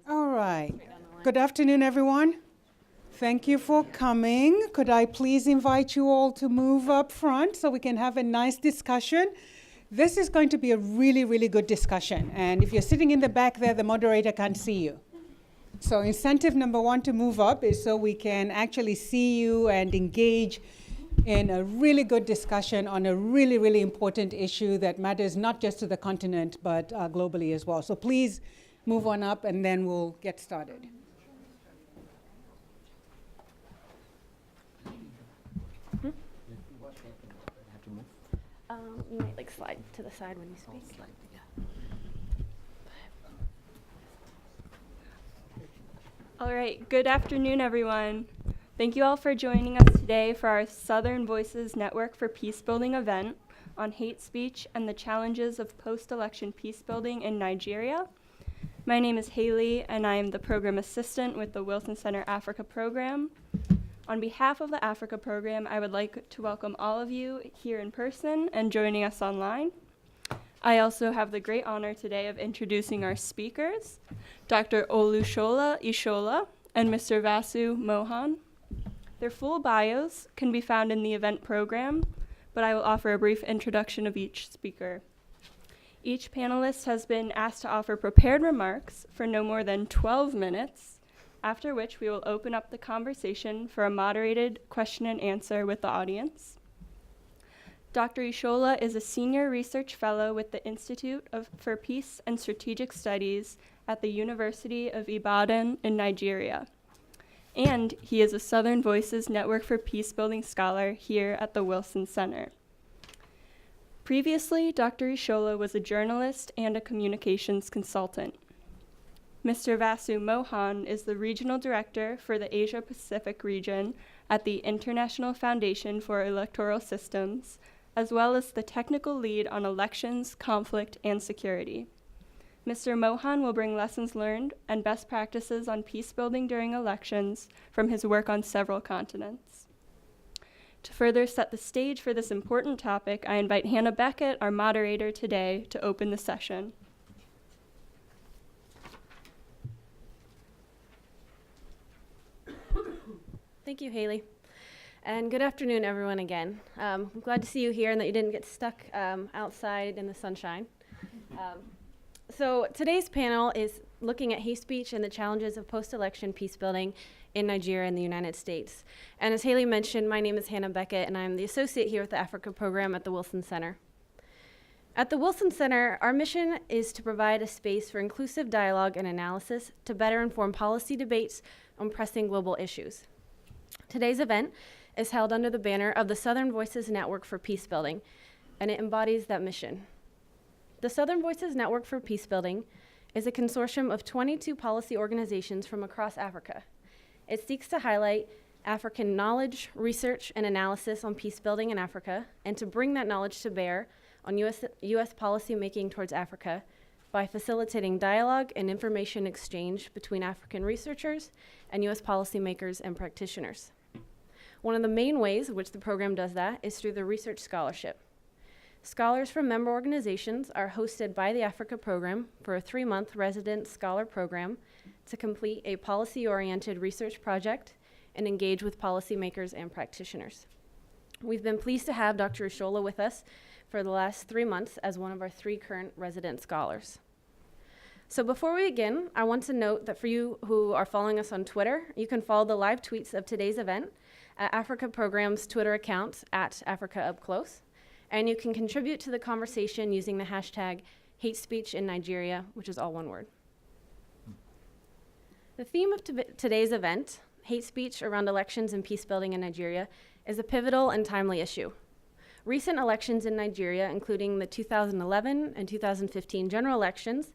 All right. Good afternoon, everyone. Thank you for coming. Could I please invite you all to move up front so we can have a nice discussion? This is going to be a really, really good discussion. And if you're sitting in the back there, the moderator can't see you. So incentive number one to move up is so we can actually see you and engage in a really good discussion on a really, really important issue that matters not just to the continent, but globally as well. So please move on up and then we'll get started. You might like slide to the side when you speak. All right, good afternoon, everyone. Thank you all for joining us today for our Southern Voices Network for Peacebuilding event on hate speech and the challenges of post-election peacebuilding in Nigeria. My name is Haley, and I am the program assistant with the Wilson Center Africa program. On behalf of the Africa program, I would like to welcome all of you here in person and joining us online. I also have the great honor today of introducing our speakers, Dr. Olushola Ishola and Mr. Vasu Mohan. Their full bios can be found in the event program, but I will offer a brief introduction of each speaker. Each panelist has been asked to offer prepared remarks for no more than 12 minutes, after which we will open up the conversation for a moderated question and answer with the audience. Dr. Ishola is a senior research fellow with the Institute for Peace and Strategic Studies at the University of Ibadan in Nigeria. And he is a Southern Voices Network for Peacebuilding scholar here at the Wilson Center. Previously, Dr. Ishola was a journalist and a communications consultant. Mr. Vasu Mohan is the regional director for the Asia Pacific region at the International Foundation for Electoral Systems, as well as the technical lead on elections, conflict, and security. Mr. Mohan will bring lessons learned and best practices on peacebuilding during elections from his work on several continents. To further set the stage for this important topic, I invite Hannah Beckett, our moderator today, to open the session. Thank you, Haley. And good afternoon, everyone, again. I'm glad to see you here and that you didn't get stuck outside in the sunshine. So today's panel is looking at hate speech and the challenges of post-election peacebuilding in Nigeria and the United States. And as Haley mentioned, my name is Hannah Beckett, and I'm the associate here with the Africa program at the Wilson Center. At the Wilson Center, our mission is to provide a space for inclusive dialogue and analysis to better inform policy debates on pressing global issues. Today's event is held under the banner of the Southern Voices Network for Peacebuilding, and it embodies that mission. The Southern Voices Network for Peacebuilding is a consortium of 22 policy organizations from across Africa. It seeks to highlight African knowledge, research, and analysis on peacebuilding in Africa, and to bring that knowledge to bear on U.S. policymaking towards Africa by facilitating dialogue and information exchange between African researchers and U.S. policymakers and practitioners. One of the main ways in which the program does that is through the research scholarship. Scholars from member organizations are hosted by the Africa program for a 3-month resident scholar program to complete a policy-oriented research project and engage with policymakers and practitioners. We've been pleased to have Dr. Ishola with us for the last 3 months as one of our 3 current resident scholars. So before we begin, I want to note that for you who are following us on Twitter, you can follow the live tweets of today's event at Africa Program's Twitter account at AfricaUpClose, and you can contribute to the conversation using the hashtag #HateSpeechInNigeria, which is all one word. The theme of today's event, hate speech around elections and peacebuilding in Nigeria, is a pivotal and timely issue. Recent elections in Nigeria, including the 2011 and 2015 general elections,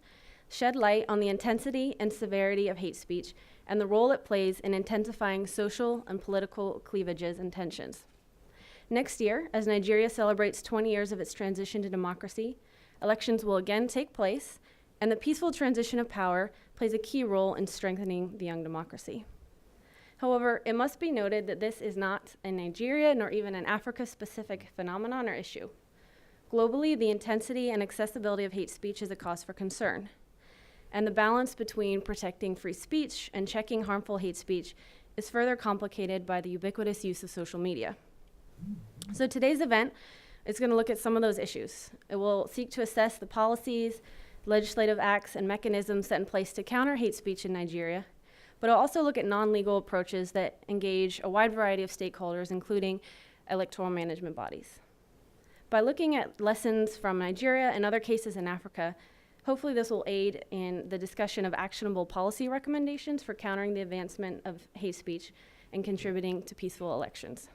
shed light on the intensity and severity of hate speech and the role it plays in intensifying social and political cleavages and tensions. Next year, as Nigeria celebrates 20 years of its transition to democracy, elections will again take place, and the peaceful transition of power plays a key role in strengthening the young democracy. However, it must be noted that this is not a Nigeria nor even an Africa-specific phenomenon or issue. Globally, the intensity and accessibility of hate speech is a cause for concern. and the balance between protecting free speech and checking harmful hate speech is further complicated by the ubiquitous use of social media. So today's event is going to look at some of those issues. It will seek to assess the policies, legislative acts, and mechanisms set in place to counter hate speech in Nigeria, but it'll also look at non-legal approaches that engage a wide variety of stakeholders, including electoral management bodies. By looking at lessons from Nigeria and other cases in Africa, hopefully this will aid in the discussion of actionable policy recommendations for countering the advancement of hate speech and contributing to peaceful elections.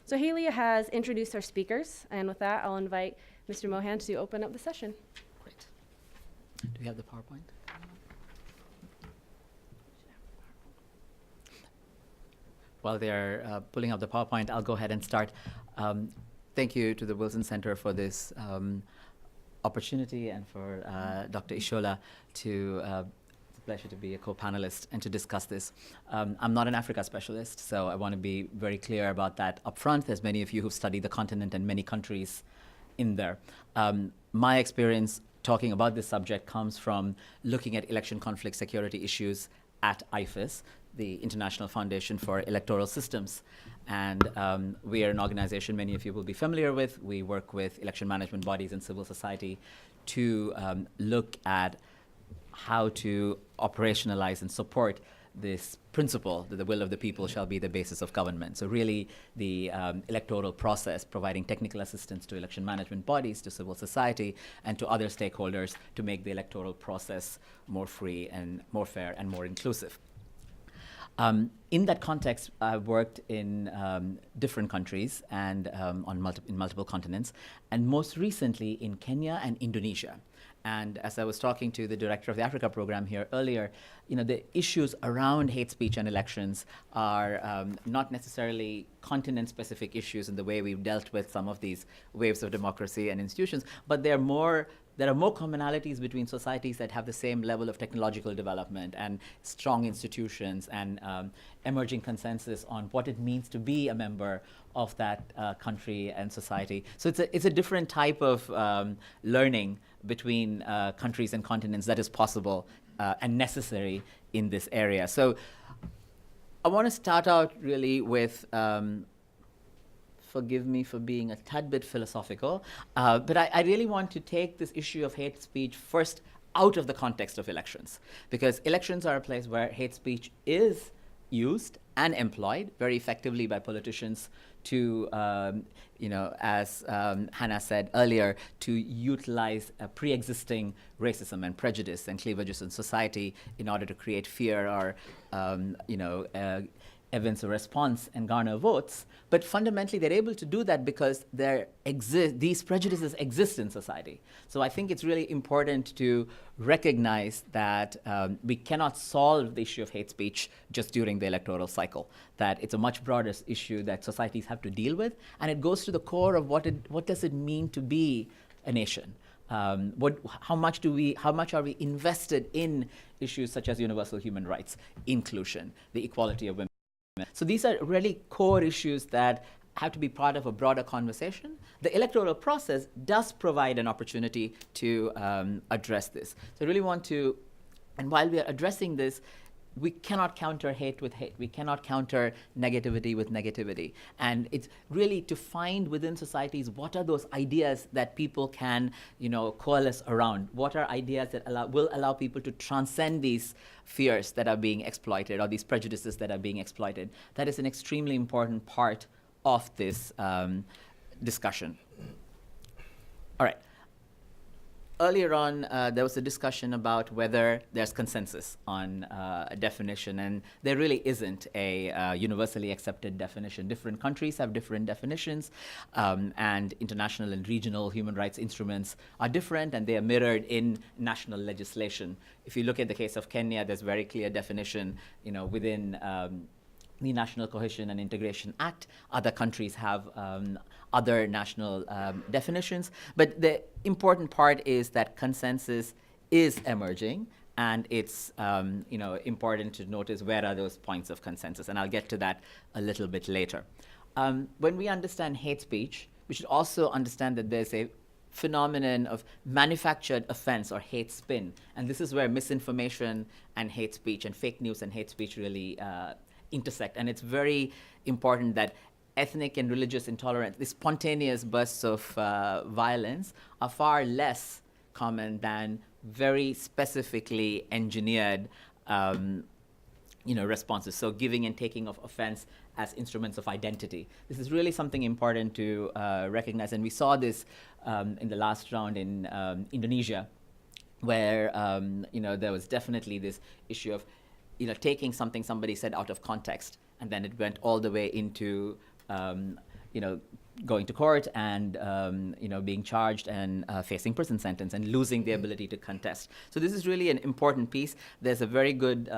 So Haley has introduced our speakers, and with that, I'll invite Mr. Mohan to open up the session. Great. Do we have the PowerPoint? While they're pulling up the PowerPoint, I'll go ahead and start. Thank you to the Wilson Center for this opportunity, and for Dr. Ishola to it's a pleasure to be a co-panelist and to discuss this. I'm not an Africa specialist, so I want to be very clear about that up front. There's many of you who've studied the continent and many countries in there. My experience talking about this subject comes from looking at election conflict security issues at IFES, the International Foundation for Electoral Systems. And we are an organization many of you will be familiar with. We work with election management bodies and civil society to look at how to operationalize and support this principle that the will of the people shall be the basis of government. So really the electoral process, providing technical assistance to election management bodies, to civil society, and to other stakeholders to make the electoral process more free and more fair and more inclusive. In that context, I've worked in different countries and in multiple continents, and most recently in Kenya and Indonesia. And as I was talking to the director of the Africa program here earlier, the issues around hate speech and elections are not necessarily continent-specific issues in the way we've dealt with some of these waves of democracy and institutions, but there are more commonalities between societies that have the same level of technological development and strong institutions and emerging consensus on what it means to be a member of that country and society. So it's a different type of learning between countries and continents that is possible and necessary in this area. So I want to start out really with forgive me for being a tad bit philosophical, but I really want to take this issue of hate speech first out of the context of elections, because elections are a place where hate speech is used and employed very effectively by politicians to, as Hannah said earlier, to utilize pre-existing racism and prejudice and cleavages in society in order to create fear or, evince a response and garner votes. But fundamentally, they're able to do that because these prejudices exist in society. So I think it's really important to recognize that we cannot solve the issue of hate speech just during the electoral cycle, that it's a much broader issue that societies have to deal with, and it goes to the core of what does it mean to be a nation. How much are we invested in issues such as universal human rights, inclusion, the equality of women? So these are really core issues that have to be part of a broader conversation. The electoral process does provide an opportunity to address this. So I really want to, and while we are addressing this, we cannot counter hate with hate. We cannot counter negativity with negativity. And it's really to find within societies what are those ideas that people can, coalesce around. What are ideas that will allow people to transcend these fears that are being exploited or these prejudices that are being exploited. That is an extremely important part of this discussion. All right. Earlier on, there was a discussion about whether there's consensus on a definition, and there really isn't a universally accepted definition. Different countries have different definitions, and international and regional human rights instruments are different, and they are mirrored in national legislation. If you look at the case of Kenya, there's very clear definition, within the National Cohesion and Integration Act. Other countries have other national definitions. But the important part is that consensus is emerging, and it's important to notice where are those points of consensus. And I'll get to that a little bit later. When we understand hate speech, we should also understand that there's a phenomenon of manufactured offense or hate spin. And this is where misinformation and hate speech and fake news and hate speech really intersect. And it's very important that ethnic and religious intolerance, these spontaneous bursts of violence, are far less common than very specifically engineered responses. So giving and taking of offense as instruments of identity. This is really something important to recognize. And we saw this in the last round in Indonesia, where there was definitely this issue of taking something somebody said out of context, and then it went all the way into going to court and being charged and facing prison sentence and losing the ability to contest. So this is really an important piece. There's a very good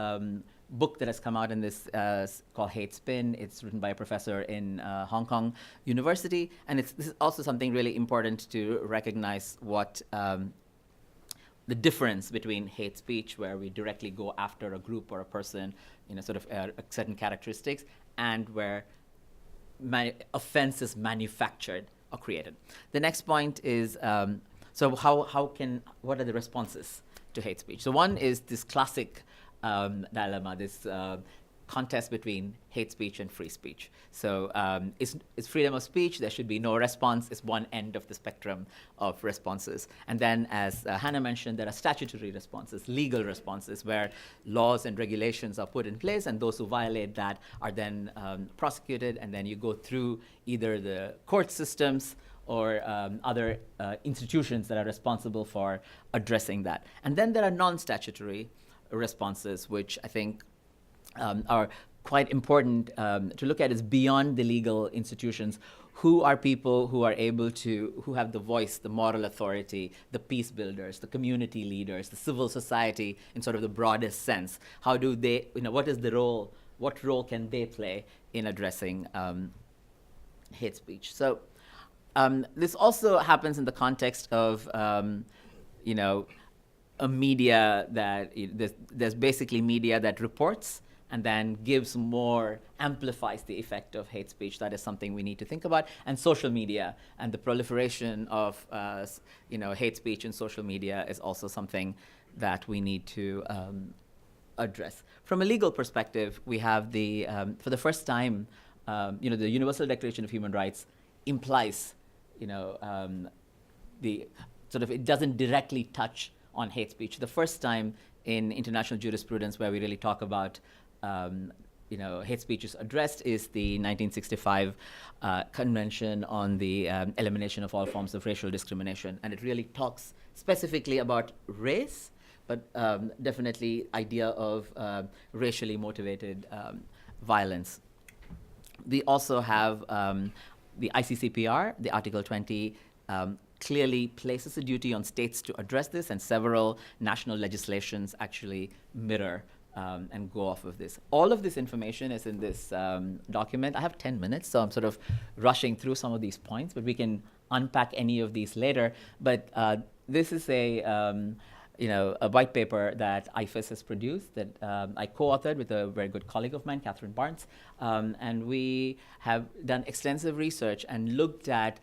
book that has come out in this called Hate Spin. It's written by a professor in Hong Kong University, and this is also something really important to recognize what the difference between hate speech, where we directly go after a group or a person, sort of certain characteristics, and where offense is manufactured or created. The next point is, what are the responses to hate speech? So one is this classic dilemma, this contest between hate speech and free speech. So it's freedom of speech, there should be no response, is one end of the spectrum of responses. And then, as Hannah mentioned, there are statutory responses, legal responses, where laws and regulations are put in place, and those who violate that are then prosecuted, and then you go through either the court systems or other institutions that are responsible for addressing that. And then there are non-statutory responses, which I think are quite important to look at, is beyond the legal institutions. Who are people who are able to, who have the voice, the moral authority, the peace builders, the community leaders, the civil society in sort of the broadest sense? How do they, what is the role, what role can they play in addressing hate speech? So this also happens in the context of, a media that, there's basically media that reports and then gives more, amplifies the effect of hate speech. That is something we need to think about. And social media and the proliferation of hate speech in social media is also something that we need to address. From a legal perspective, we have the, for the first time, the Universal Declaration of Human Rights implies, the sort of, it doesn't directly touch on hate speech. The first time in international jurisprudence where we really talk about hate speech is addressed is the 1965 Convention on the Elimination of All Forms of Racial Discrimination. And it really talks specifically about race, but definitely idea of racially motivated violence. We also have the ICCPR, the Article 20, clearly places a duty on states to address this, and several national legislations actually mirror and go off of this. All of this information is in this document. I have 10 minutes, so I'm sort of rushing through some of these points, but we can unpack any of these later. But this is a white paper that IFES has produced that I co-authored with a very good colleague of mine, Catherine Barnes, and we have done extensive research and looked at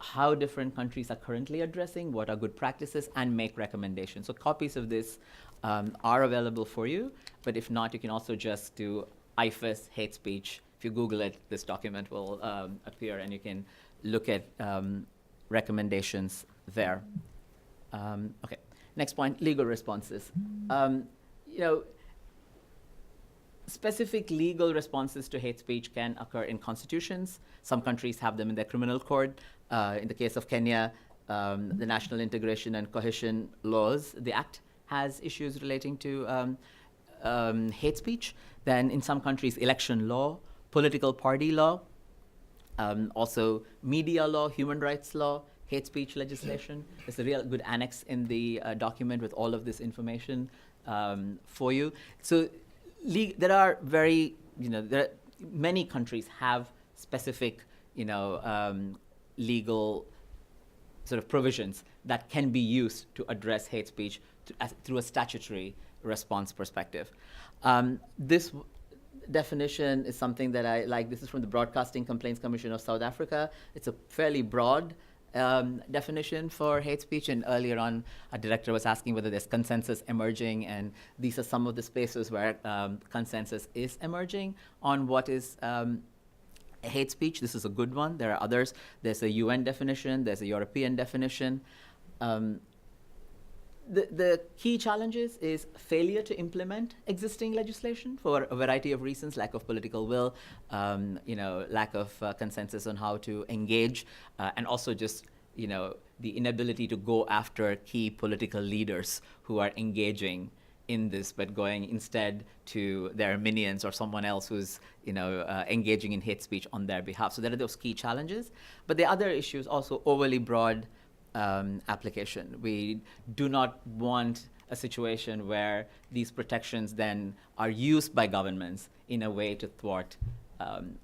how different countries are currently addressing, what are good practices, and make recommendations. So copies of this are available for you, but if not, you can also just do IFES hate speech. If you Google it, this document will appear, and you can look at recommendations there. Okay, next point, legal responses. Specific legal responses to hate speech can occur in constitutions. Some countries have them in their criminal code. In the case of Kenya, the National Integration and Cohesion Laws, the Act, has issues relating to hate speech. Then in some countries, election law, political party law, also media law, human rights law, hate speech legislation. There's a real good annex in the document with all of this information for you. So there are many countries have specific, legal sort of provisions that can be used to address hate speech through a statutory response perspective. This definition is something that I like. This is from the Broadcasting Complaints Commission of South Africa. It's a fairly broad definition for hate speech, and earlier on, our director was asking whether there's consensus emerging, and these are some of the spaces where consensus is emerging on what is hate speech. This is a good one. There are others. There's a UN definition. There's a European definition. The key challenges is failure to implement existing legislation for a variety of reasons: lack of political will, lack of consensus on how to engage, and also just the inability to go after key political leaders who are engaging in this, but going instead to their minions or someone else who's engaging in hate speech on their behalf. So there are those key challenges. But the other issue is also overly broad application. We do not want a situation where these protections then are used by governments in a way to thwart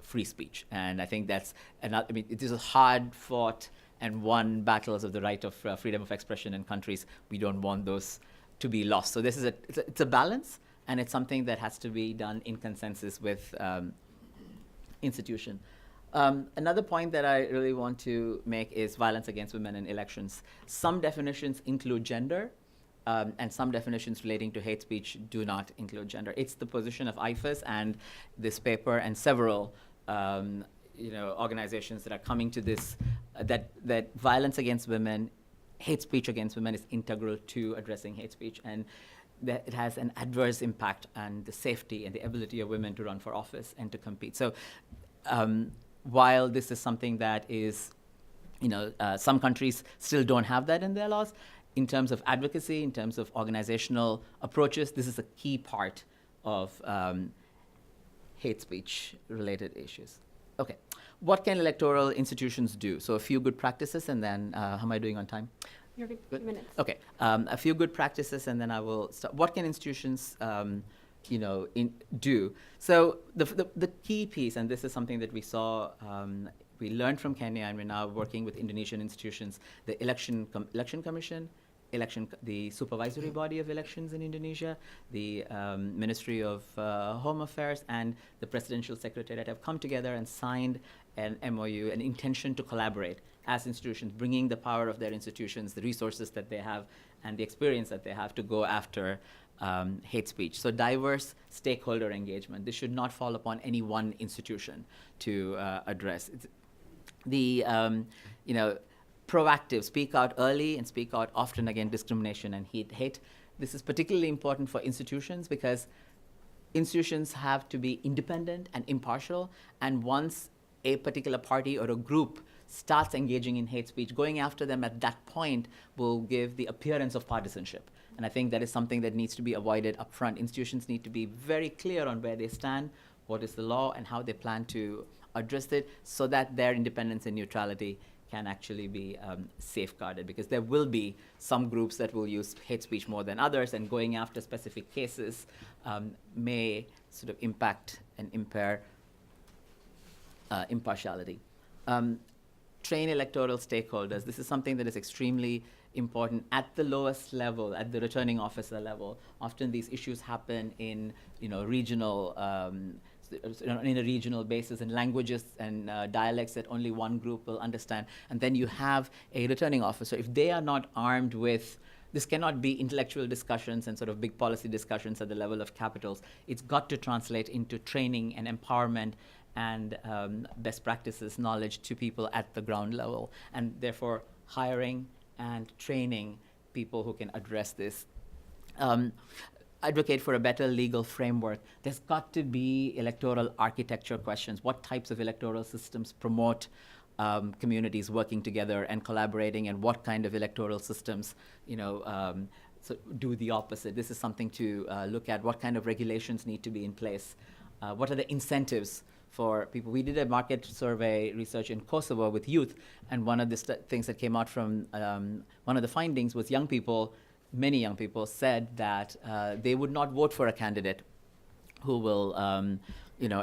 free speech. And I think that's it is a hard-fought and won battles of the right of freedom of expression in countries. We don't want those to be lost. So this is it's a balance, and it's something that has to be done in consensus with institution. Another point that I really want to make is violence against women in elections. Some definitions include gender, and some definitions relating to hate speech do not include gender. It's the position of IFAS and this paper and several organizations that are coming to this, that violence against women, hate speech against women is integral to addressing hate speech, and that it has an adverse impact on the safety and the ability of women to run for office and to compete. So while this is something that is, some countries still don't have that in their laws, in terms of advocacy, in terms of organizational approaches, this is a key part of hate speech related issues. Okay, what can electoral institutions do? So a few good practices, and then how am I doing on time? You're good. Good. Minutes. Okay, a few good practices, and then I will start. What can institutions do? So the key piece, and this is something that we saw, we learned from Kenya, and we're now working with Indonesian institutions, the election commission, the supervisory body of elections in Indonesia, the Ministry of Home Affairs, and the Presidential Secretariat have come together and signed an MOU, an intention to collaborate as institutions, bringing the power of their institutions, the resources that they have, and the experience that they have to go after hate speech. So diverse stakeholder engagement. This should not fall upon any one institution to address. It's proactive, speak out early and speak out often against discrimination and hate. This is particularly important for institutions because institutions have to be independent and impartial, and once a particular party or a group starts engaging in hate speech, going after them at that point will give the appearance of partisanship. And I think that is something that needs to be avoided up front. Institutions need to be very clear on where they stand, what is the law, and how they plan to address it, so that their independence and neutrality can actually be safeguarded, because there will be some groups that will use hate speech more than others, and going after specific cases may sort of impact and impair impartiality. Train electoral stakeholders. This is something that is extremely important at the lowest level, at the returning officer level. Often these issues happen in regional in a regional basis, in languages and dialects that only one group will understand. And then you have a returning officer. If they are not armed with, this cannot be intellectual discussions and sort of big policy discussions at the level of capitals. It's got to translate into training and empowerment and best practices knowledge to people at the ground level. And therefore, hiring and training people who can address this. Advocate for a better legal framework. There's got to be electoral architecture questions. What types of electoral systems promote communities working together and collaborating, and what kind of electoral systems, so do the opposite? This is something to look at. What kind of regulations need to be in place? What are the incentives for people? We did a market survey research in Kosovo with youth, and one of the things that came out from one of the findings was many young people said that they would not vote for a candidate who will,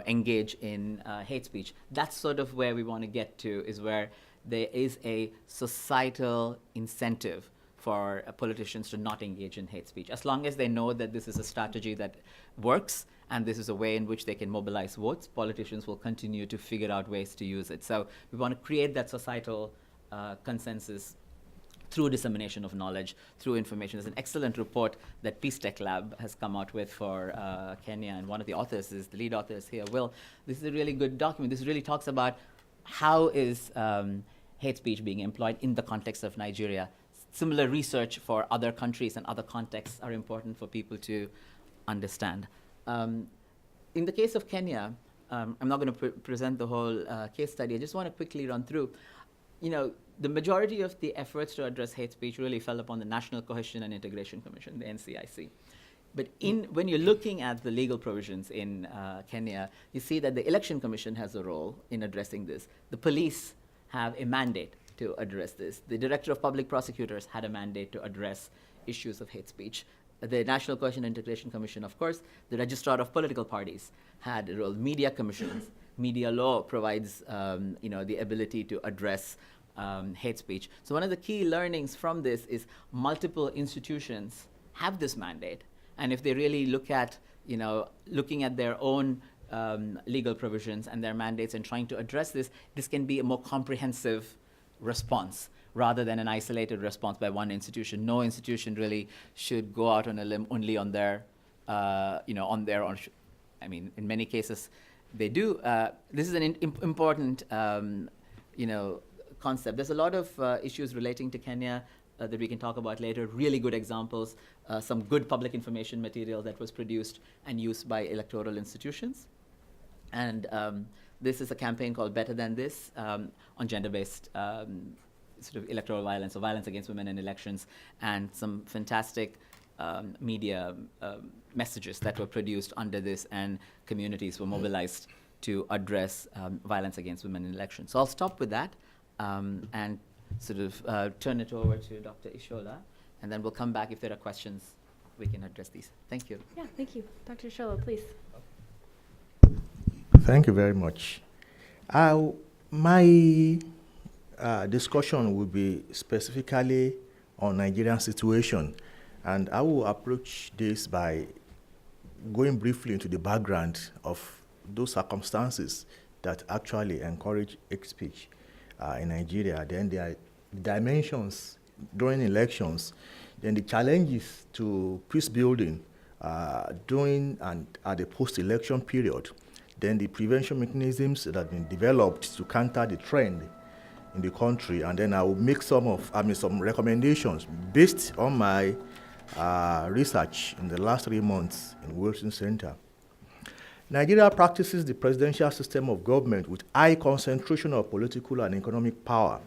engage in hate speech. That's sort of where we want to get to, is where there is a societal incentive for politicians to not engage in hate speech. As long as they know that this is a strategy that works and this is a way in which they can mobilize votes, politicians will continue to figure out ways to use it. So we want to create that societal consensus through dissemination of knowledge, through information. There's an excellent report that Peace Tech Lab has come out with for Kenya, and one of the authors is, the lead author is here, Will. This is a really good document. This really talks about how is hate speech being employed in the context of Nigeria. Similar research for other countries and other contexts are important for people to understand. In the case of Kenya, I'm not going to present the whole case study. I just want to quickly run through. The majority of the efforts to address hate speech really fell upon the National Cohesion and Integration Commission, the NCIC. But when you're looking at the legal provisions in Kenya, you see that the Election Commission has a role in addressing this. The police have a mandate to address this. The Director of Public Prosecutors had a mandate to address issues of hate speech. The National Cohesion and Integration Commission, of course, the Registrar of Political Parties had a role. Media commissions, media law provides the ability to address hate speech. So one of the key learnings from this is multiple institutions have this mandate, and if they really looking at their own legal provisions and their mandates and trying to address this, this can be a more comprehensive response rather than an isolated response by one institution. No institution really should go out on a limb only on their, on their own. In many cases, they do. This is an important, concept. There's a lot of issues relating to Kenya that we can talk about later. Really good examples, some good public information material that was produced and used by electoral institutions. And this is a campaign called Better Than This on gender-based sort of electoral violence or violence against women in elections, and some fantastic media messages that were produced under this, and communities were mobilized to address violence against women in elections. So I'll stop with that. And sort of turn it over to Dr. Ishola, and then we'll come back if there are questions. We can address these. Thank you. Yeah, thank you. Dr. Ishola, please. Thank you very much. My discussion will be specifically on Nigerian situation, and I will approach this by going briefly into the background of those circumstances that actually encourage hate speech in Nigeria. Then there are dimensions during elections, then the challenges to peace building during and at the post-election period, then the prevention mechanisms that have been developed to counter the trend in the country, and then I will make some recommendations based on my research in the last 3 months in Wilson Center. Nigeria practices the presidential system of government with high concentration of political and economic power,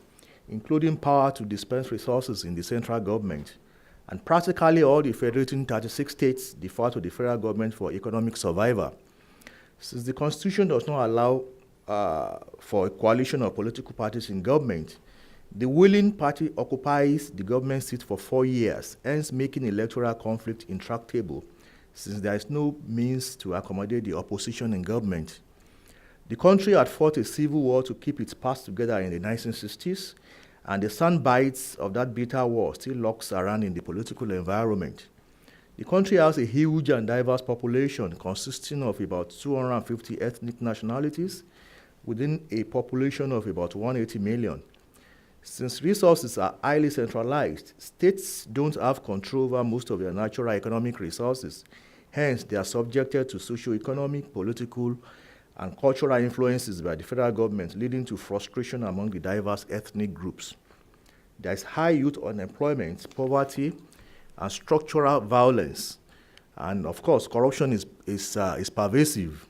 including power to dispense resources in the central government. And practically all the federating 36 states defer to the federal government for economic survival. Since the Constitution does not allow for a coalition of political parties in government, the willing party occupies the government seat for 4 years, hence making electoral conflict intractable, since there is no means to accommodate the opposition in government. The country had fought a civil war to keep its past together in the 1960s, and the soundbites of that bitter war still lurks around in the political environment. The country has a huge and diverse population consisting of about 250 ethnic nationalities within a population of about 180 million. Since resources are highly centralized, states don't have control over most of their natural economic resources. Hence, they are subjected to socio-economic, political, and cultural influences by the federal government, leading to frustration among the diverse ethnic groups. There is high youth unemployment, poverty, and structural violence. And of course, corruption is pervasive.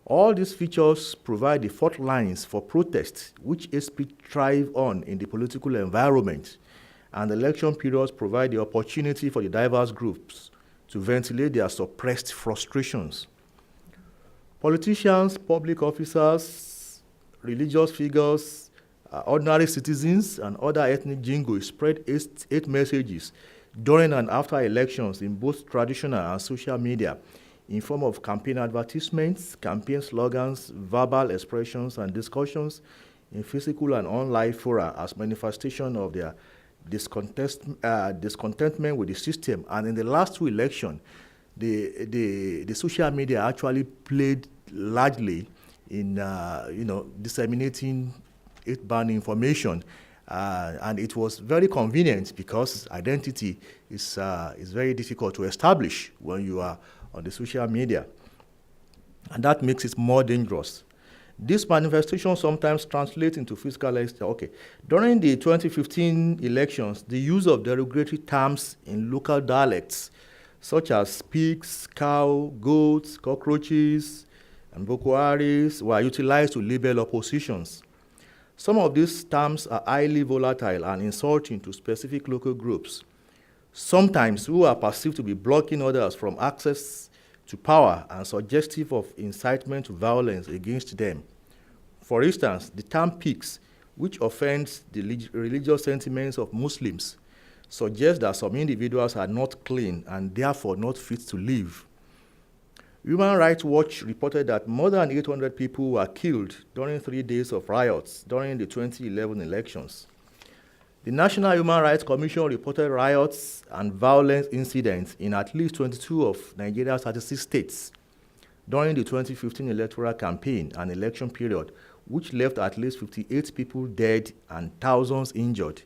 All these features provide the fault lines for protests, which hate speech thrive on in the political environment, and election periods provide the opportunity for the diverse groups to ventilate their suppressed frustrations. Politicians, public officers, religious figures, ordinary citizens, and other ethnic jingoes spread hate messages during and after elections in both traditional and social media, in form of campaign advertisements, campaign slogans, verbal expressions, and discussions in physical and online fora as manifestation of their discontentment with the system. And in the last 2 elections, the social media actually played largely in disseminating hate-bound information And it was very convenient because identity is very difficult to establish when you are on the social media. And that makes it more dangerous. This manifestation sometimes translates into physical extent. Okay, during the 2015 elections, the use of derogatory terms in local dialects, such as pigs, cow, goats, cockroaches, and Boko Haris, were utilized to label oppositions. Some of these terms are highly volatile and insulting to specific local groups, sometimes who are perceived to be blocking others from access to power and suggestive of incitement to violence against them. For instance, the term pigs, which offends the religious sentiments of Muslims, suggests that some individuals are not clean and therefore not fit to live. Human Rights Watch reported that more than 800 people were killed during 3 days of riots during the 2011 elections. The National Human Rights Commission reported riots and violence incidents in at least 22 of Nigeria's 36 states during the 2015 electoral campaign and election period, which left at least 58 people dead and thousands injured.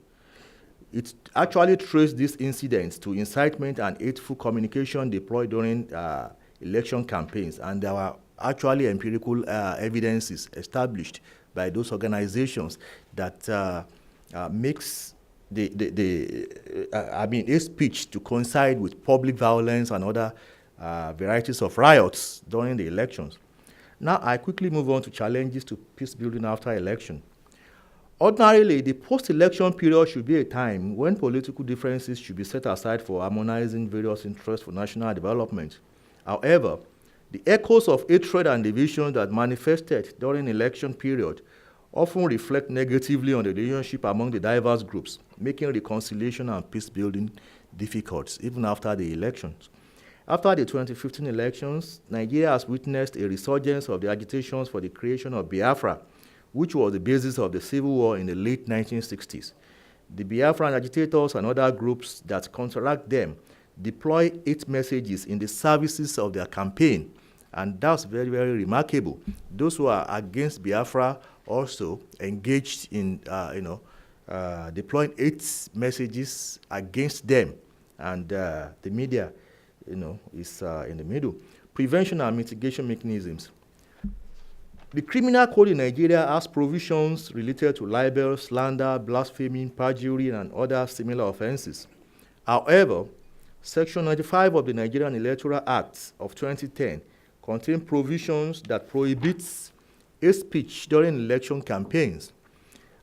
It actually traced these incidents to incitement and hateful communication deployed during election campaigns, and there were actually empirical evidences established by those organizations that makes hate speech to coincide with public violence and other varieties of riots during the elections. Now, I quickly move on to challenges to peace building after election. Ordinarily, the post-election period should be a time when political differences should be set aside for harmonizing various interests for national development. However, the echoes of hatred and division that manifested during the election period often reflect negatively on the relationship among the diverse groups, making reconciliation and peace building difficult, even after the elections. After the 2015 elections, Nigeria has witnessed a resurgence of the agitations for the creation of Biafra, which was the basis of the civil war in the late 1960s. The Biafran agitators and other groups that counteract them deploy hate messages in the services of their campaign, and that's very, very remarkable. Those who are against Biafra also engaged in, deploying hate messages against them, and the media, is in the middle. Prevention and mitigation mechanisms. The criminal code in Nigeria has provisions related to libel, slander, blasphemy, perjury, and other similar offenses. However, Section 95 of the Nigerian Electoral Act of 2010 contains provisions that prohibits hate speech during election campaigns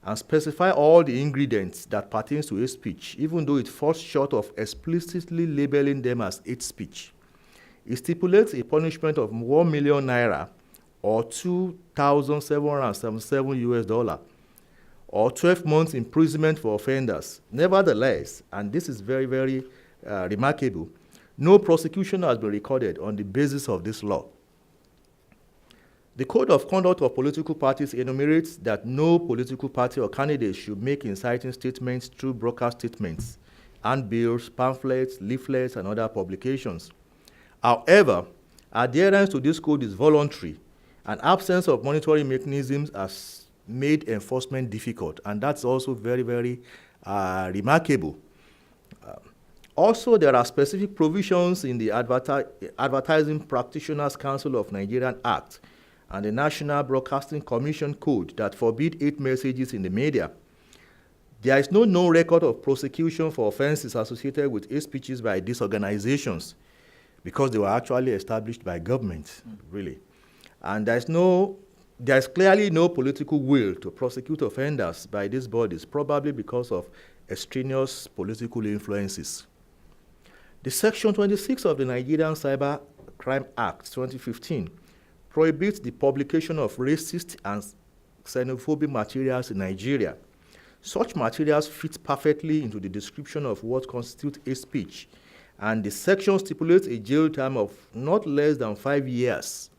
and specify all the ingredients that pertains to hate speech, even though it falls short of explicitly labeling them as hate speech. It stipulates a punishment of 1 million naira or $2,777 or 12 months imprisonment for offenders. Nevertheless, and this is very, very remarkable, no prosecution has been recorded on the basis of this law. The Code of Conduct of Political Parties enumerates that no political party or candidate should make inciting statements through broadcast statements, handbills, pamphlets, leaflets, and other publications. However, adherence to this code is voluntary, and absence of monitoring mechanisms has made enforcement difficult, and that's also very, very remarkable. Also, there are specific provisions in the Advertising Practitioners Council of Nigerian Act and the National Broadcasting Commission Code that forbid hate messages in the media. There is no known record of prosecution for offenses associated with hate speeches by these organizations because they were actually established by government, really. And there's clearly no political will to prosecute offenders by these bodies, probably because of extraneous political influences. The Section 26 of the Nigerian Cyber Crime Act 2015 prohibits the publication of racist and xenophobic materials in Nigeria. Such materials fit perfectly into the description of what constitutes hate speech, and the section stipulates a jail term of not less than 5 years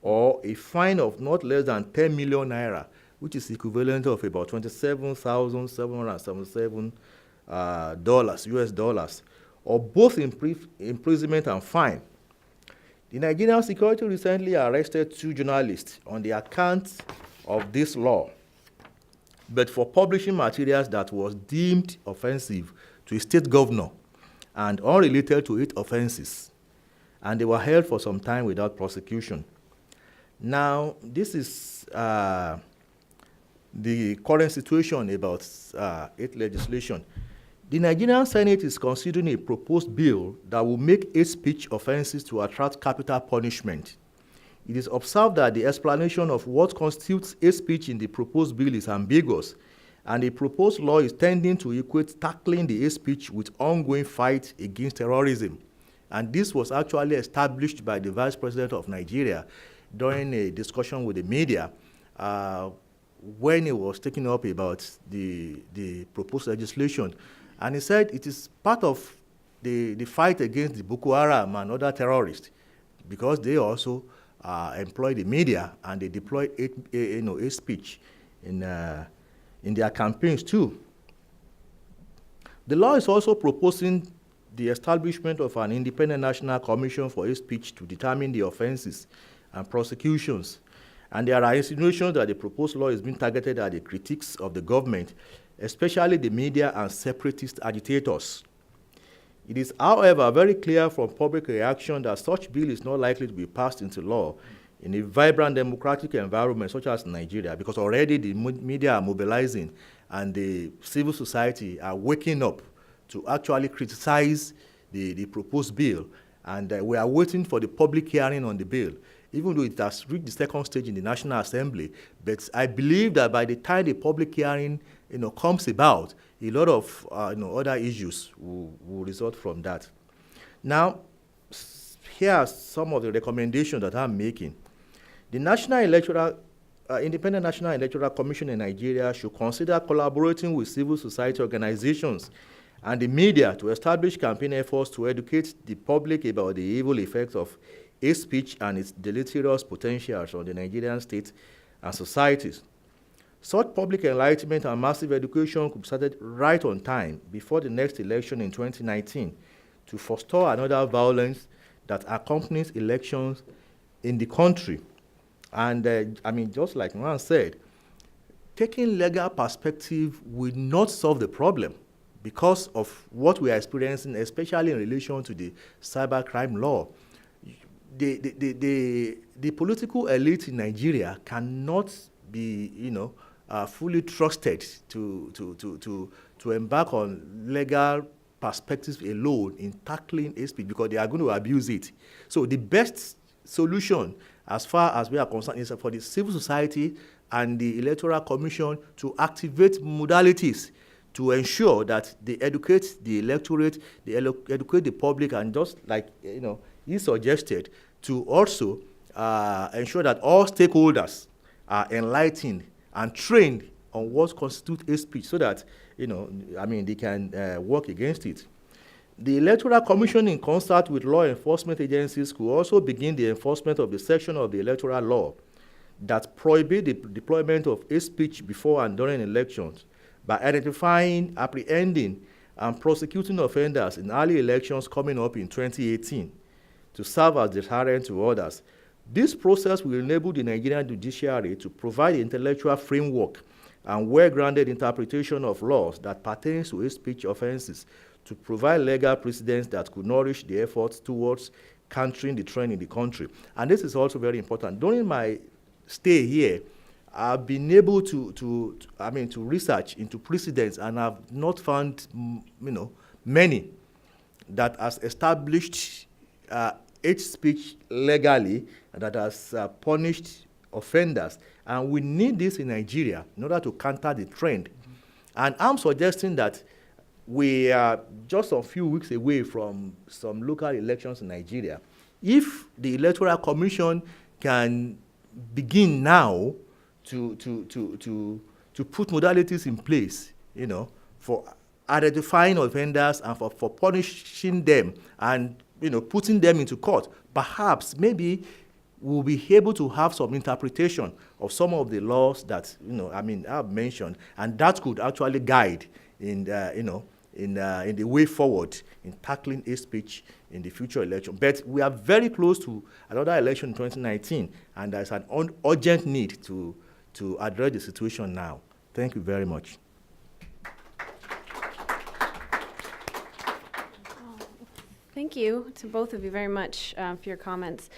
or a fine of not less than 10 million naira, which is equivalent of about $27,777 US dollars, or both imprisonment and fine. The Nigerian security recently arrested 2 journalists on the account of this law. but for publishing materials that was deemed offensive to a state governor and unrelated to its offenses. And they were held for some time without prosecution. Now, this is the current situation about hate legislation. The Nigerian Senate is considering a proposed bill that will make hate speech offenses to attract capital punishment. It is observed that the explanation of what constitutes hate speech in the proposed bill is ambiguous, and the proposed law is tending to equate tackling the hate speech with ongoing fight against terrorism. And this was actually established by the Vice President of Nigeria during a discussion with the media when he was taking up about the proposed legislation. And he said it is part of the fight against the Boko Haram and other terrorists, because they also employ the media and they deploy hate speech in their campaigns too. The law is also proposing the establishment of an independent national commission for hate speech to determine the offenses and prosecutions. And there are insinuations that the proposed law is being targeted at the critics of the government, especially the media and separatist agitators. It is, however, very clear from public reaction that such bill is not likely to be passed into law in a vibrant democratic environment such as Nigeria, because already the media are mobilizing and the civil society are waking up to actually criticize the proposed bill. And we are waiting for the public hearing on the bill, even though it has reached the second stage in the National Assembly. But I believe that by the time the public hearing comes about, a lot of other issues will result from that. Now, here are some of the recommendations that I'm making. The Independent National Electoral Commission in Nigeria should consider collaborating with civil society organizations and the media to establish campaign efforts to educate the public about the evil effects of hate speech and its deleterious potentials on the Nigerian state and societies. Such public enlightenment and massive education could be started right on time before the next election in 2019 to forestall another violence that accompanies elections in the country. And just like Ron said, taking legal perspective will not solve the problem because of what we are experiencing, especially in relation to the cybercrime law. The political elite in Nigeria cannot be, fully trusted to embark on legal perspectives alone in tackling hate speech, because they are going to abuse it. So the best solution, as far as we are concerned, is for the civil society and the Electoral Commission to activate modalities to ensure that they educate the electorate, they educate the public, and just like he suggested, to also ensure that all stakeholders are enlightened and trained on what constitutes hate speech, so that they can work against it. The Electoral Commission, in concert with law enforcement agencies, could also begin the enforcement of the section of the electoral law that prohibit the deployment of hate speech before and during elections by identifying, apprehending, and prosecuting offenders in early elections coming up in 2018 to serve as deterrent to others. This process will enable the Nigerian judiciary to provide intellectual framework and well-grounded interpretation of laws that pertain to hate speech offenses, to provide legal precedents that could nourish the efforts towards countering the trend in the country. And this is also very important. During my stay here, I've been able to research into precedents, and I've not found, many that has established hate speech legally that has punished offenders. And we need this in Nigeria in order to counter the trend. And I'm suggesting that we are just a few weeks away from some local elections in Nigeria. If the Electoral Commission can begin now to put modalities in place, for identifying offenders and for punishing them and, putting them into court, perhaps maybe we'll be able to have some interpretation of some of the laws that, I've mentioned, and that could actually guide in the way forward in tackling hate speech in the future election. But we are very close to another election in 2019, and there's an urgent need to address the situation now. Thank you very much. Thank you to both of you very much for your comments.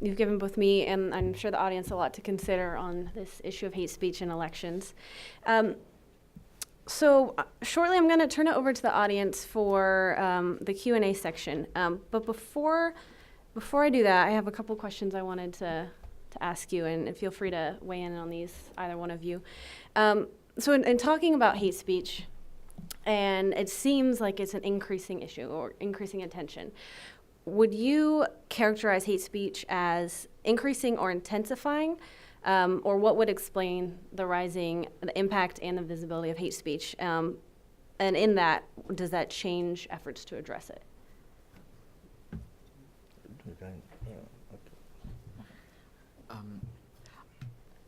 You've given both me and I'm sure the audience a lot to consider on this issue of hate speech in elections. So shortly I'm going to turn it over to the audience for the Q&A section. But before I do that, I have a couple questions I wanted to ask you, and feel free to weigh in on these, either one of you. So in talking about hate speech, and it seems like it's an increasing issue or increasing attention, would you characterize hate speech as increasing or intensifying? Or what would explain the impact and the visibility of hate speech? And in that, does that change efforts to address it?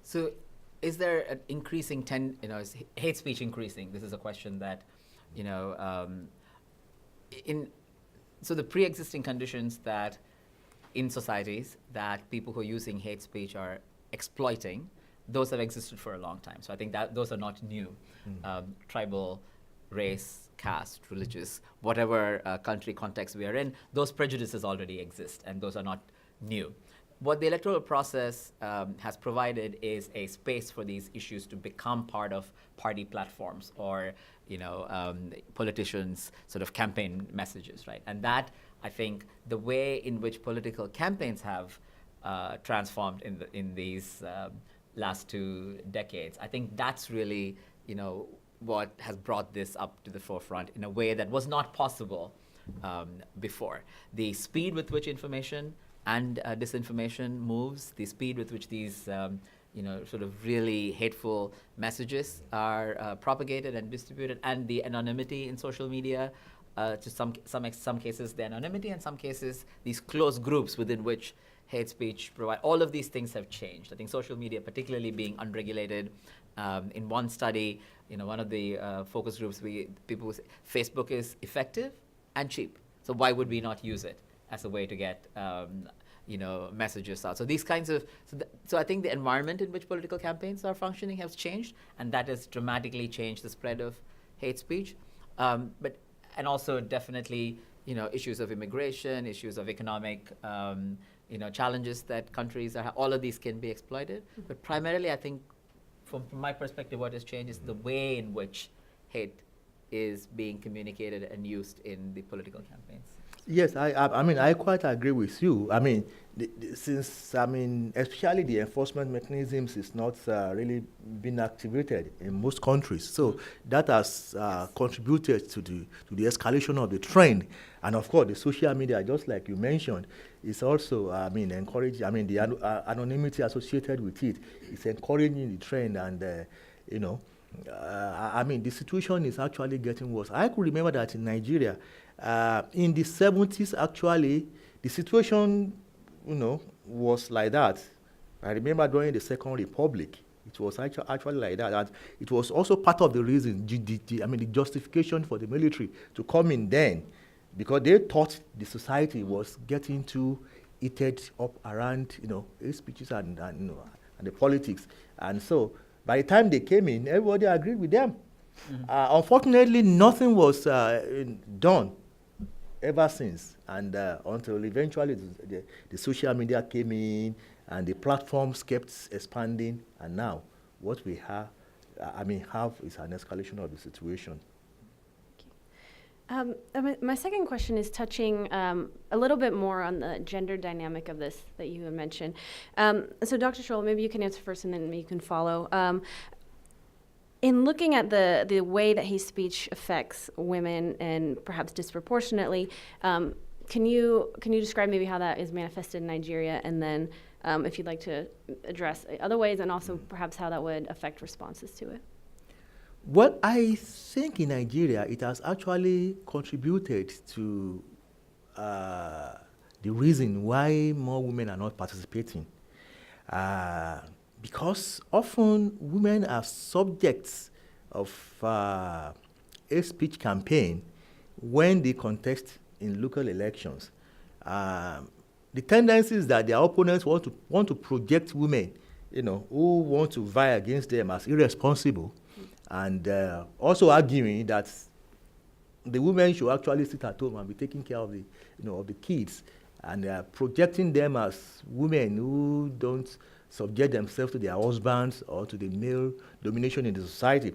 So is there an increasing is hate speech increasing? This is a question that, so the pre-existing conditions that in societies that people who are using hate speech are exploiting, those have existed for a long time. So I think that those are not new. Tribal, race, caste, religious, whatever country context we are in, those prejudices already exist, and those are not new. What the electoral process has provided is a space for these issues to become part of party platforms or, politicians' sort of campaign messages, right? And that, I think, the way in which political campaigns have transformed in these last 2 decades, I think that's really, what has brought this up to the forefront in a way that was not possible before. The speed with which information and disinformation moves, the speed with which these sort of really hateful messages are propagated and distributed, and the anonymity in social media, to some cases the anonymity, and some cases these closed groups within which hate speech provide, all of these things have changed. I think social media, particularly being unregulated, in one study, one of the focus groups, people would say Facebook is effective and cheap, so why would we not use it as a way to get messages out? So these kinds of, so I think the environment in which political campaigns are functioning has changed, and that has dramatically changed the spread of hate speech. And also definitely, issues of immigration, issues of economic, challenges that countries are, all of these can be exploited. Mm-hmm. But primarily, I think, from my perspective, what has changed is the way in which hate is being communicated and used in the political campaigns. Yes, I quite agree with you. Especially the enforcement mechanisms is not really been activated in most countries. So that has contributed to the escalation of the trend. And of course, the social media, just like you mentioned, is also, encouraging, the anonymity associated with it is encouraging the trend. And, the situation is actually getting worse. I could remember that in Nigeria, in the 70s, actually, the situation, was like that. I remember during the Second Republic, it was actually like that. And it was also part of the reason, the justification for the military to come in then, because they thought the society was getting too heated up around, hate speeches and the politics. And so, by the time they came in, everybody agreed with them. Mm-hmm. Unfortunately, nothing was done ever since, and until eventually the social media came in and the platforms kept expanding, and now what we have is an escalation of the situation. My second question is touching a little bit more on the gender dynamic of this that you have mentioned. So Dr. Scholl, maybe you can answer first and then you can follow. In looking at the way that hate speech affects women and perhaps disproportionately, can you describe maybe how that is manifested in Nigeria, and then if you'd like to address other ways, and also perhaps how that would affect responses to it? Well, I think in Nigeria it has actually contributed to the reason why more women are not participating. Because often women are subjects of a speech campaign when they contest in local elections. The tendency is that their opponents want to project women who want to vie against them as irresponsible, and also arguing that the women should actually sit at home and be taking care of the kids, and projecting them as women who don't subject themselves to their husbands or to the male domination in the society.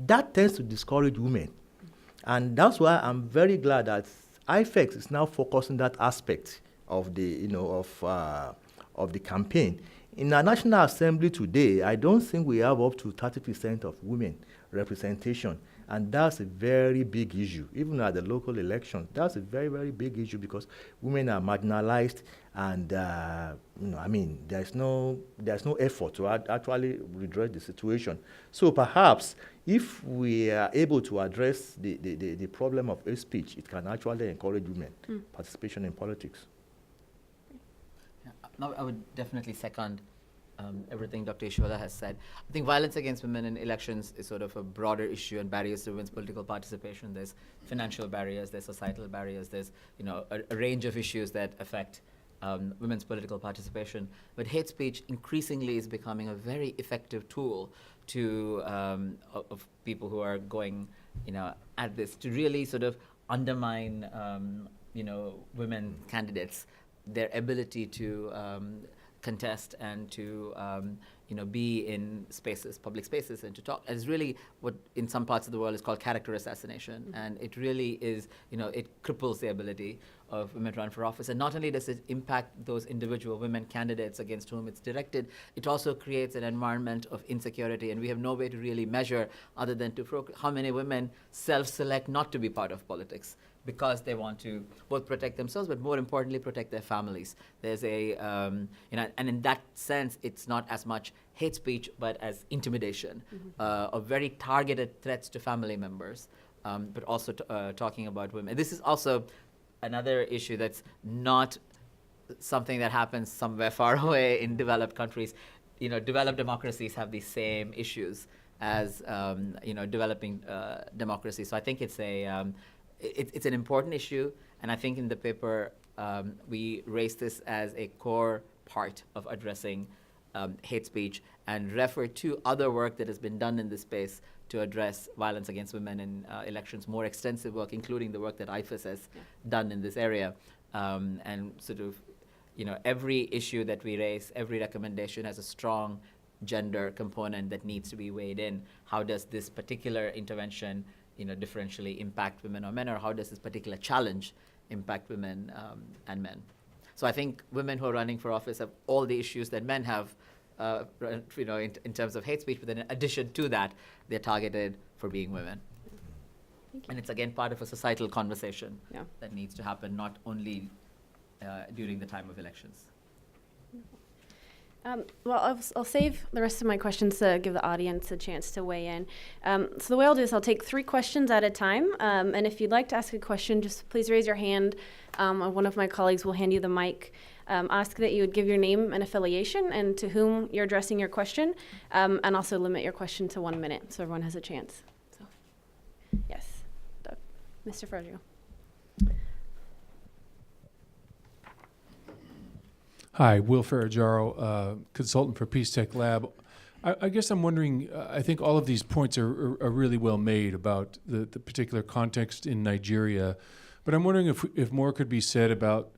That tends to discourage women. And that's why I'm very glad that IFEX is now focusing that aspect of the, of the campaign. In our National Assembly today, I don't think we have up to 30% of women representation. And that's a very big issue. Even at the local elections, that's a very, very big issue because women are marginalized, and there's no effort to actually redress the situation. So perhaps if we are able to address the problem of hate speech, it can actually encourage women participation in politics. Yeah, no, I would definitely second everything Dr. Ishola has said. I think violence against women in elections is sort of a broader issue, and barriers to women's political participation. There's financial barriers, there's societal barriers, there's a range of issues that affect women's political participation. But hate speech increasingly is becoming a very effective tool to of people who are going at this to really sort of undermine women candidates, their ability to contest and to be in spaces, public spaces, and to talk. And it's really what in some parts of the world is called character assassination. And it really is, it cripples the ability of women to run for office. And not only does it impact those individual women candidates against whom it's directed, it also creates an environment of insecurity. And we have no way to really measure other than to how many women self-select not to be part of politics, because they want to both protect themselves, but more importantly, protect their families. There's and in that sense, it's not as much hate speech, but as intimidation of very targeted threats to family members, but also talking about women. This is also another issue that's not something that happens somewhere far away in developed countries. Developed democracies have these same issues as developing democracies. So I think it's it's an important issue, and I think in the paper we raise this as a core part of addressing hate speech, and refer to other work that has been done in this space to address violence against women in elections, more extensive work, including the work that IFES has done in this area, and sort of, every issue that we raise, every recommendation has a strong gender component that needs to be weighed in. How does this particular intervention differentially impact women or men, or how does this particular challenge impact women and men? So I think women who are running for office have all the issues that men have, in terms of hate speech, but then in addition to that, they're targeted for being women. And it's again part of a societal conversation that needs to happen, not only during the time of elections. Well, I'll save the rest of my questions to give the audience a chance to weigh in. So the way I'll do this, I'll take 3 questions at a time. And if you'd like to ask a question, just please raise your hand. One of my colleagues will hand you the mic. Ask that you would give your name and affiliation and to whom you're addressing your question, and also limit your question to 1 minute so everyone has a chance. So, yes, Mr. Fergio. Hi, Will Ferrajaro, consultant for Peace Tech Lab. I guess I'm wondering, I think all of these points are really well made about the particular context in Nigeria, but I'm wondering if more could be said about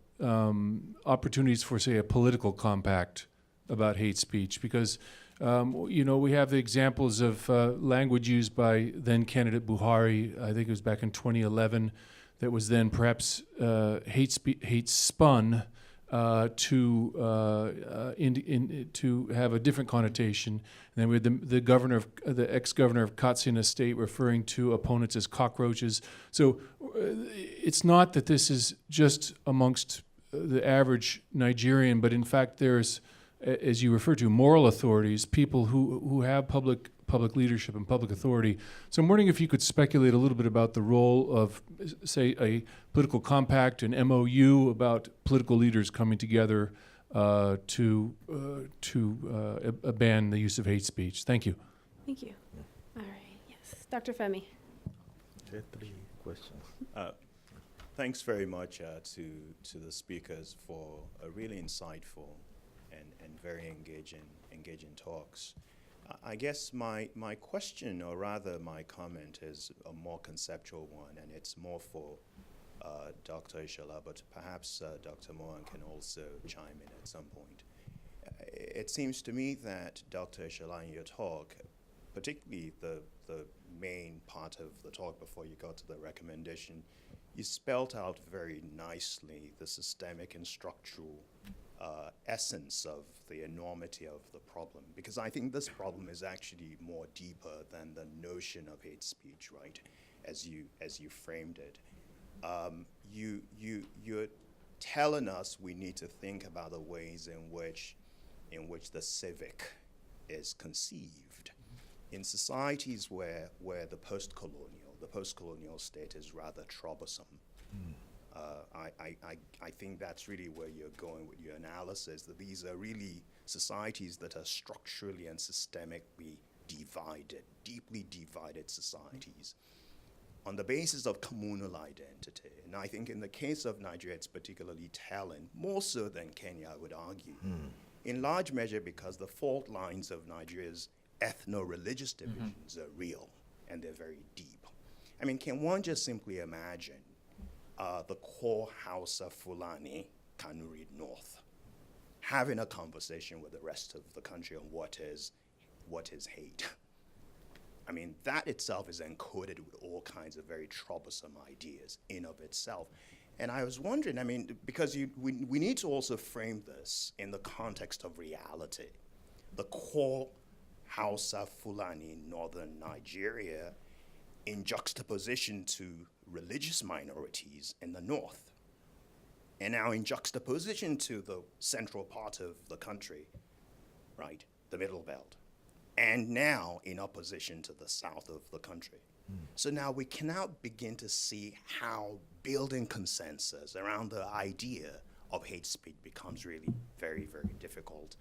opportunities for, say, a political compact about hate speech, because we have the examples of language used by then candidate Buhari, I think it was back in 2011, that was then perhaps hate spun to have a different connotation. And then we had the ex-governor of Katsina State referring to opponents as cockroaches. So it's not that this is just amongst the average Nigerian, but in fact there's, as you refer to, moral authorities, people who have public leadership and public authority. So I'm wondering if you could speculate a little bit about the role of, say, a political compact, an MOU about political leaders coming together to ban the use of hate speech. Thank you. Thank you. All right. Yes, Dr. Femi. 3 questions. Thanks very much to the speakers for a really insightful and very engaging talks. I guess my question, or rather my comment, is a more conceptual one, and it's more for Dr. Ishola, but perhaps Dr. Mohan can also chime in at some point. It seems to me that Dr. Ishola, in your talk, particularly the main part of the talk before you got to the recommendation, you spelled out very nicely the systemic and structural essence of the enormity of the problem, because I think this problem is actually more deeper than the notion of hate speech, right? As you framed it, you're telling us we need to think about the ways in which the civic is conceived in societies where the post-colonial state is rather troublesome. I think that's really where you're going with your analysis, that these are really societies that are structurally and systemically divided, deeply divided societies on the basis of communal identity. And I think in the case of Nigeria, it's particularly telling, more so than Kenya, I would argue, in large measure because the fault lines of Nigeria's ethno-religious divisions are real and they're very deep. I mean, can one just simply imagine the core Hausa Fulani, Kanuri North, having a conversation with the rest of the country on what is hate? I mean, that itself is encoded with all kinds of very troublesome ideas in of itself. And I was wondering, I mean, because we need to also frame this in the context of reality. The core Hausa Fulani in northern Nigeria in juxtaposition to religious minorities in the north, and now in juxtaposition to the central part of the country, right, the Middle Belt, and now in opposition to the south of the country. So now we can now begin to see how building consensus around the idea of hate speech becomes really very, very difficult.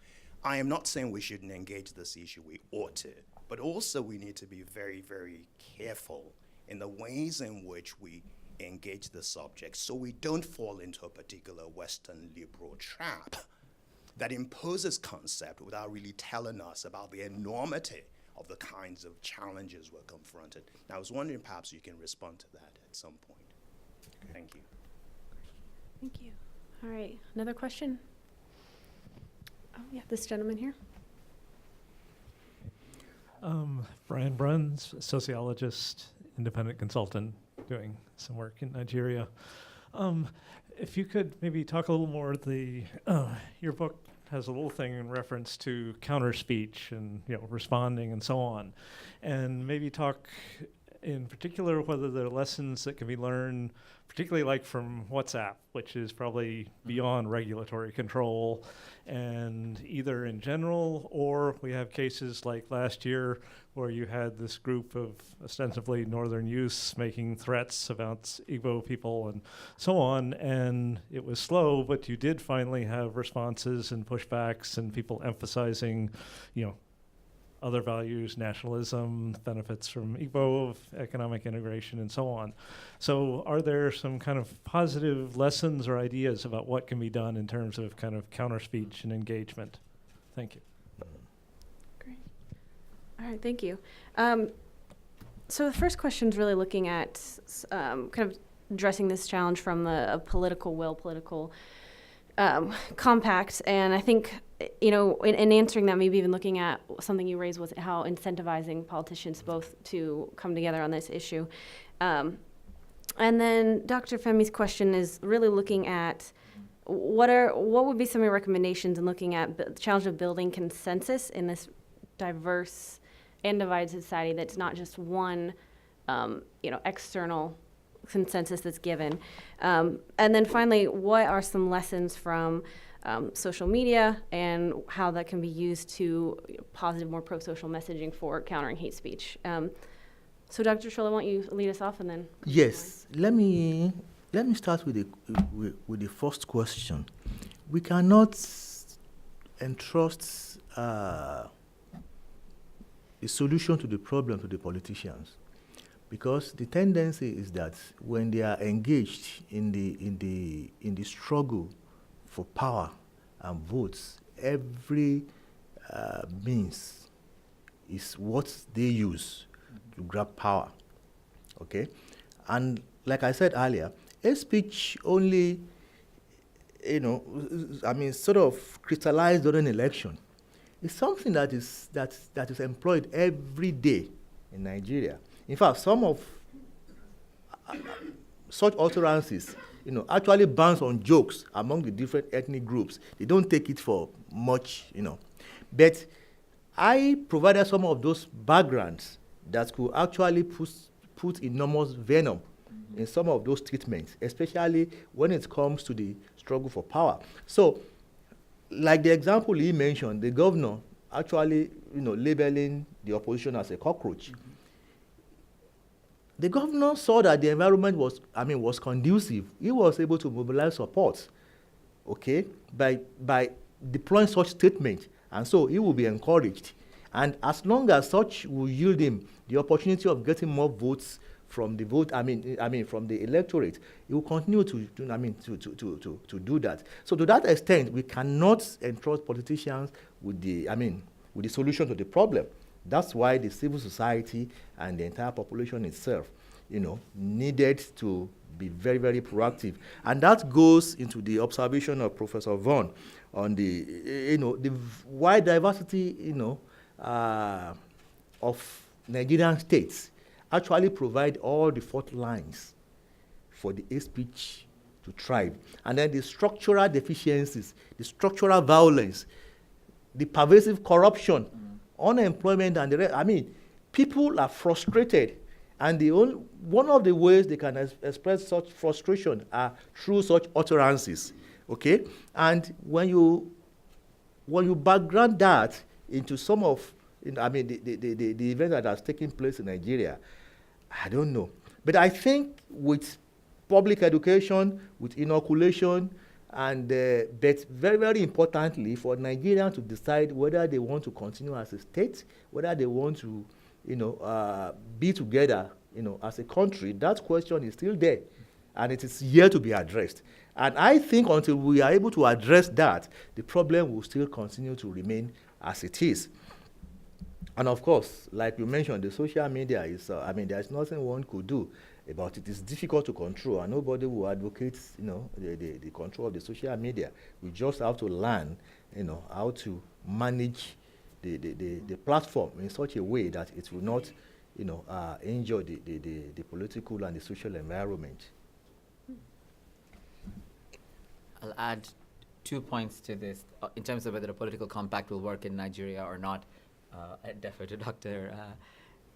I am not saying we shouldn't engage this issue, we ought to, but also we need to be very, very careful in the ways in which we engage the subject so we don't fall into a particular Western liberal trap that imposes concept without really telling us about the enormity of the kinds of challenges we're confronted. Now, I was wondering perhaps you can respond to that at some point. Okay. Thank you. Thank you. All right, another question? Oh, yeah, this gentleman here. Brian Bruns, sociologist, independent consultant, doing some work in Nigeria. If you could maybe talk a little more, your book has a little thing in reference to counter speech and responding and so on, and maybe talk in particular whether there are lessons that can be learned, particularly like from WhatsApp, which is probably beyond regulatory control, and either in general, or we have cases like last year where you had this group of ostensibly northern youths making threats about Igbo people and so on, and it was slow, but you did finally have responses and pushbacks and people emphasizing, other values, nationalism, benefits from Igbo, economic integration, and so on. So are there some kind of positive lessons or ideas about what can be done in terms of kind of counter speech and engagement? Thank you. Great. All right, thank you. So the first question is really looking at kind of addressing this challenge from the political will, political compact, and I think in answering that, maybe even looking at something you raised was how incentivizing politicians both to come together on this issue, and then Dr. Femi's question is really looking at what would be some of your recommendations in looking at the challenge of building consensus in this diverse and divided society that's not just one external consensus that's given. And then finally, what are some lessons from social media and how that can be used to positive, more pro-social messaging for countering hate speech? So Dr. Shola, why don't you lead us off and then... Yes, let me start with the first question. We cannot entrust the solution to the problem to the politicians, because the tendency is that when they are engaged in the struggle for power and votes every means is what they use to grab power, okay? And like I said earlier, hate speech only, sort of crystallized during election. It's something that is employed every day in Nigeria. In fact, some of such utterances, actually bounce on jokes among the different ethnic groups. They don't take it for much, But I provided some of those backgrounds that could actually put enormous venom in some of those statements, especially when it comes to the struggle for power. So, like the example he mentioned, the governor actually, labeling the opposition as a cockroach. The governor saw that the environment was conducive. He was able to mobilize support, okay, by deploying such statements, and so he will be encouraged. And as long as such will yield him the opportunity of getting more votes from the from the electorate, he will continue to do that. So to that extent, we cannot entrust politicians with the solution to the problem. That's why the civil society and the entire population itself, needed to be very, very proactive. And that goes into the observation of Professor Vaughan on the wide diversity, of Nigerian states actually provide all the fault lines for the hate speech to thrive. And then the structural deficiencies, the structural violence, the pervasive corruption, unemployment, and the rest. People are frustrated, and one of the ways they can express such frustration are through such utterances. Okay, and when you background that into some of the event that has taken place in Nigeria, I don't know, but I think with public education, with inoculation, and but very, very importantly, for Nigerians to decide whether they want to continue as a state, whether they want to, be together, as a country, that question is still there, and it is yet to be addressed. And I think until we are able to address that, the problem will still continue to remain as it is. And of course, like you mentioned, the social media is, there's nothing one could do about it. It's difficult to control, and nobody will advocate, the control of the social media. We just have to learn, how to manage the platform in such a way that it will not, injure the political and the social environment. I'll add 2 points to this in terms of whether a political compact will work in Nigeria or not. I defer to Dr.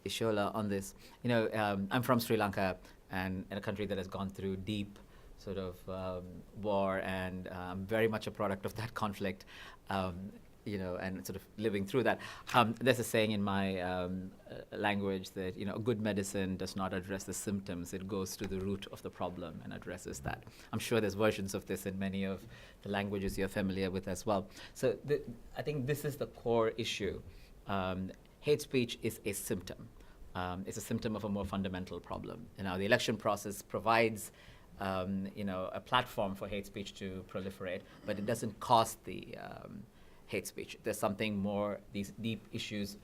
Ishola on this. I'm from Sri Lanka, and in a country that has gone through deep sort of war, and very much a product of that conflict, and sort of living through that. There's a saying in my language that, good medicine does not address the symptoms, it goes to the root of the problem and addresses that. I'm sure there's versions of this in many of the languages you're familiar with as well. So I think this is the core issue. Hate speech is a symptom. It's a symptom of a more fundamental problem. The election process provides, a platform for hate speech to proliferate, but it doesn't cause the hate speech. There's something more, these deep issues,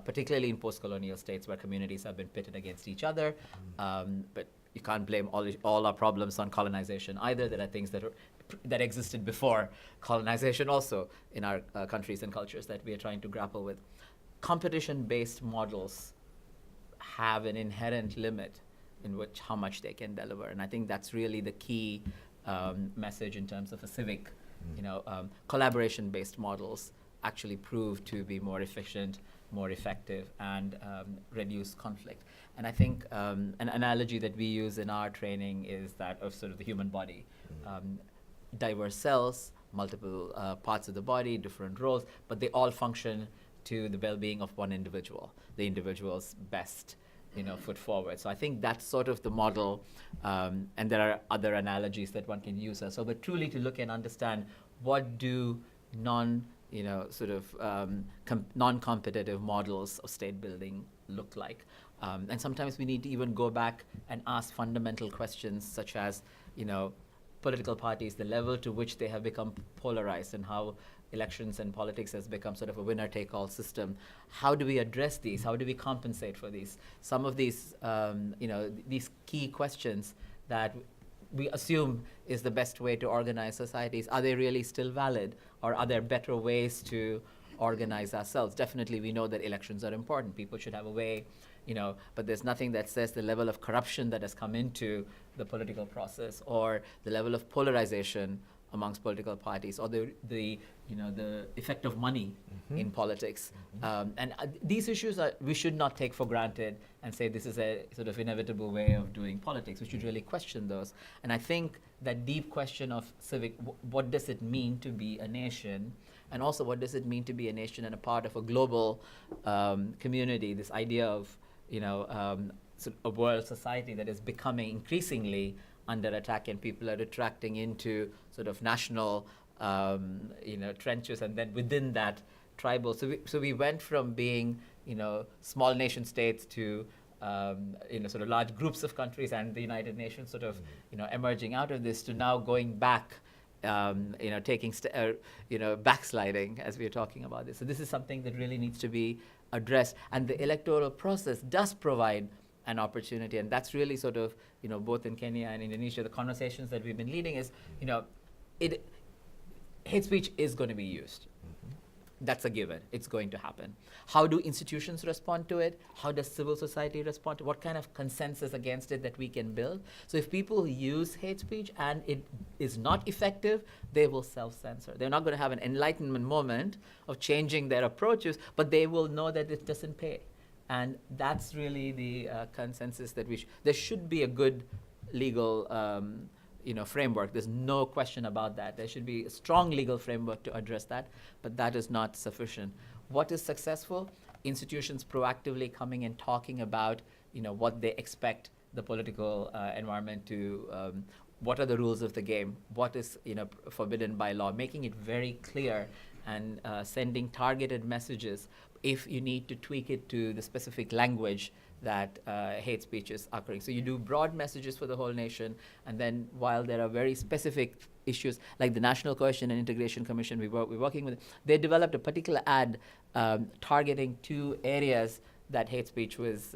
particularly in post-colonial states where communities have been pitted against each other. But you can't blame all our problems on colonization either. There are things that existed before colonization also in our countries and cultures that we are trying to grapple with. Competition-based models have an inherent limit in which how much they can deliver, and I think that's really the key message in terms of a civic. Collaboration-based models actually prove to be more efficient, more effective, and reduce conflict. And I think an analogy that we use in our training is that of sort of the human body. Diverse cells, multiple parts of the body, different roles, but they all function to the well-being of one individual, the individual's best, foot forward. So I think that's sort of the model, and there are other analogies that one can use. So, but truly to look and understand what do non-competitive models of state building look like. And sometimes we need to even go back and ask fundamental questions such as, political parties, the level to which they have become polarized, and how elections and politics has become sort of a winner-take-all system. How do we address these? How do we compensate for these? Some of these, these key questions that we assume is the best way to organize societies, are they really still valid, or are there better ways to organize ourselves? Definitely, we know that elections are important. People should have a way, but there's nothing that says the level of corruption that has come into the political process, or the level of polarization amongst political parties, or the effect of money in politics. These issues we should not take for granted and say this is a sort of inevitable way of doing politics. We should really question those. And I think that deep question of what does it mean to be a nation, and also what does it mean to be a nation and a part of a global community, this idea of sort of a world society that is becoming increasingly under attack, and people are retracting into sort of national trenches, and then within that tribal. So we went from being small nation states to sort of large groups of countries, and the United Nations sort of emerging out of this, to now going back, taking backsliding as we are talking about this. So this is something that really needs to be addressed, and the electoral process does provide an opportunity, and that's really sort of both in Kenya and Indonesia, the conversations that we've been leading is hate speech is going to be used. That's a given. It's going to happen. How do institutions respond to it? How does civil society respond to it? What kind of consensus against it that we can build? So if people use hate speech and it is not effective, they will self-censor. They're not going to have an enlightenment moment of changing their approaches, but they will know that it doesn't pay. And that's really the consensus that there should be a good legal framework. There's no question about that. There should be a strong legal framework to address that, but that is not sufficient. What is successful? Institutions proactively coming and talking about what they expect the political environment to, what are the rules of the game, what is forbidden by law, making it very clear, and sending targeted messages if you need to tweak it to the specific language that hate speech is occurring. So you do broad messages for the whole nation, and then while there are very specific issues, like the National Cohesion and Integration Commission we're working with, they developed a particular ad targeting 2 areas that hate speech was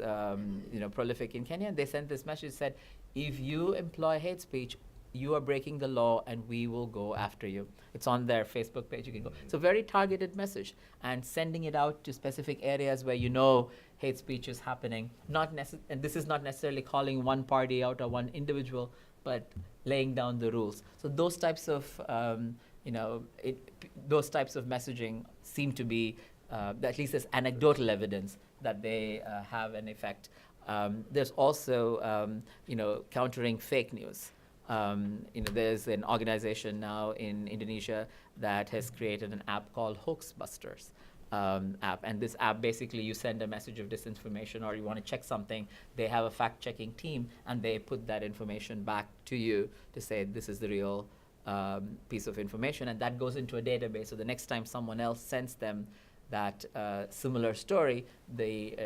prolific in Kenya. They sent this message, said, if you employ hate speech, you are breaking the law and we will go after you. It's on their Facebook page, you can go. It's a very targeted message, and sending it out to specific areas where hate speech is happening. And this is not necessarily calling one party out or one individual, but laying down the rules. So those types of messaging seem to be, at least there's anecdotal evidence that they have an effect. There's also countering fake news. There's an organization now in Indonesia that has created an app called Hoaxbusters app. And this app, basically, you send a message of disinformation or you want to check something, they have a fact-checking team, and they put that information back to you to say this is the real piece of information, and that goes into a database. So the next time someone else sends them that similar story, the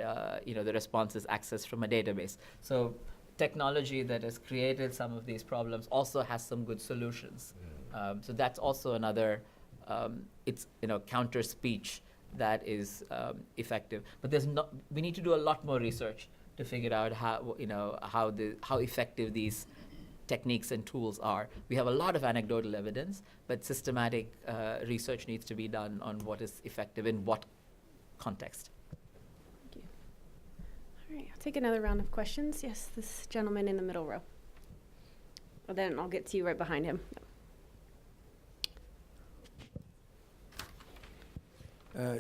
response is accessed from a database. So technology that has created some of these problems also has some good solutions. So that's also another, it's counter speech that is effective. But we need to do a lot more research to figure out how effective these techniques and tools are. We have a lot of anecdotal evidence, but systematic research needs to be done on what is effective in what context. Thank you. All right, I'll take another round of questions. Yes, this gentleman in the middle row. Well, then I'll get to you right behind him.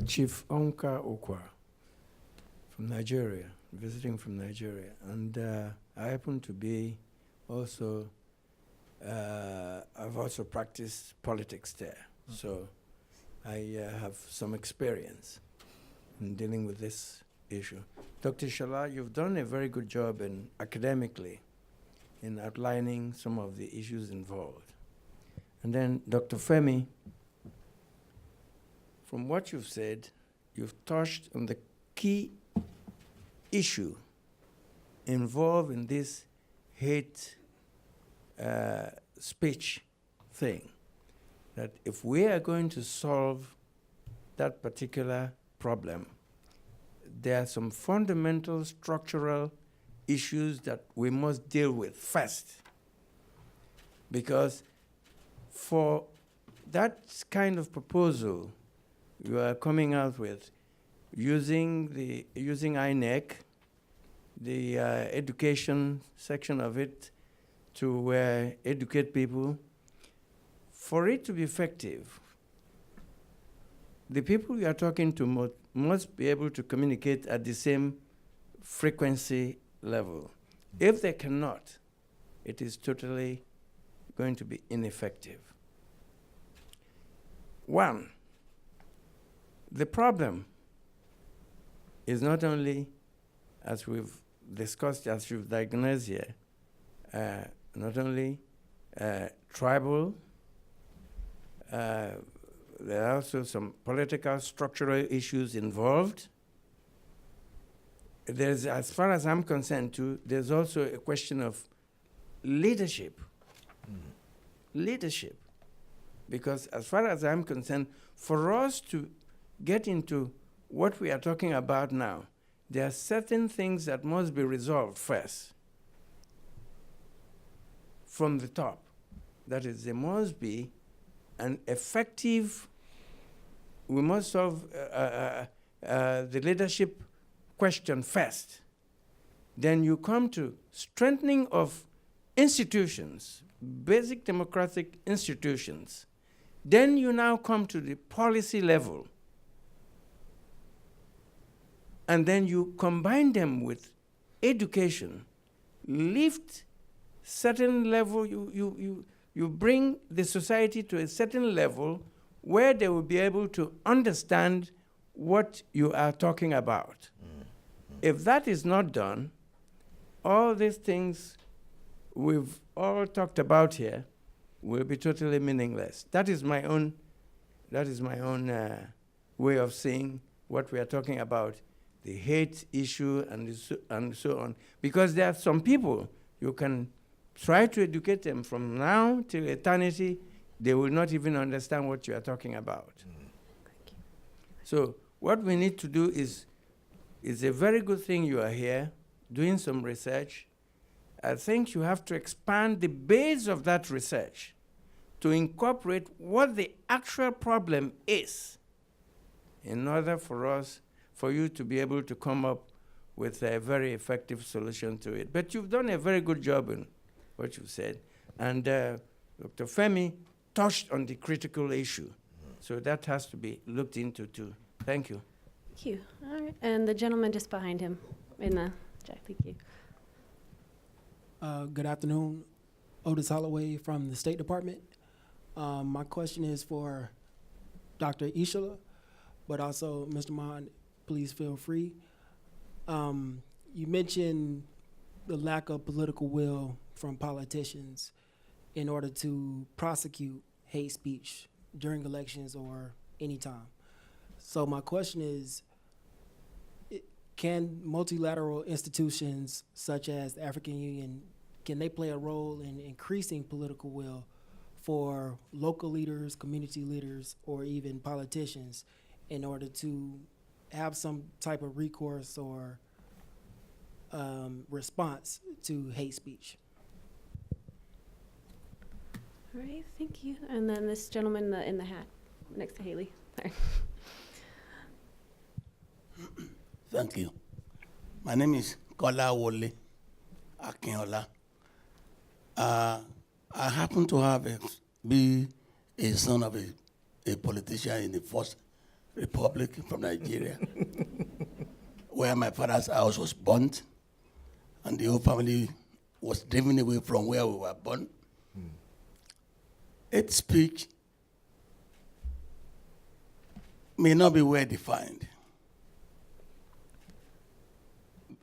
Chief Onka Okwa from Nigeria, visiting from Nigeria. And I happen to be also, I've also practiced politics there. Okay. So I have some experience in dealing with this issue. Dr. Shala, you've done a very good job academically in outlining some of the issues involved. And then Dr. Femi, from what you've said, you've touched on the key issue involved in this hate speech thing, that if we are going to solve that particular problem, there are some fundamental structural issues that we must deal with first. Because for that kind of proposal you are coming out with, using INEC, the education section of it, to educate people, for it to be effective, the people you are talking to must be able to communicate at the same frequency level. If they cannot, it is totally going to be ineffective. One, the problem is not only, as we've discussed, as you've diagnosed here, not only tribal, there are also some political structural issues involved. There's, as far as I'm concerned too, there's also a question of leadership. Leadership. Because as far as I'm concerned, for us to get into what we are talking about now, there are certain things that must be resolved first from the top. That is, there must be an effective, we must solve the leadership question first. Then you come to strengthening of institutions, basic democratic institutions. Then you now come to the policy level. And then you combine them with education, lift certain level, you bring the society to a certain level where they will be able to understand what you are talking about. If that is not done, all these things we've all talked about here will be totally meaningless. That is my own way of seeing what we are talking about, the hate issue and so on. Because there are some people, you can try to educate them from now till eternity, they will not even understand what you are talking about. So what we need to do is a very good thing you are here, doing some research. I think you have to expand the base of that research to incorporate what the actual problem is in order for you to be able to come up with a very effective solution to it. But you've done a very good job in what you said. And Dr. Femi touched on the critical issue. So that has to be looked into too. Thank you. Thank you. All right. And the gentleman just behind him in the jack. Thank you. Good afternoon. Otis Holloway from the State Department. My question is for Dr. Ishola, but also Mr. Mahan, please feel free. You mentioned the lack of political will from politicians in order to prosecute hate speech during elections or any time. So my question is, can multilateral institutions such as the African Union, can they play a role in increasing political will for local leaders, community leaders, or even politicians in order to have some type of recourse or response to hate speech? All right, thank you. And then this gentleman in the hat next to Haley. Sorry. Thank you. My name is Kola Wole Akinola. I happen to be a son of a politician in the First Republic from Nigeria, where my father's house was burnt, and the whole family was driven away from where we were born. Hate speech may not be well defined.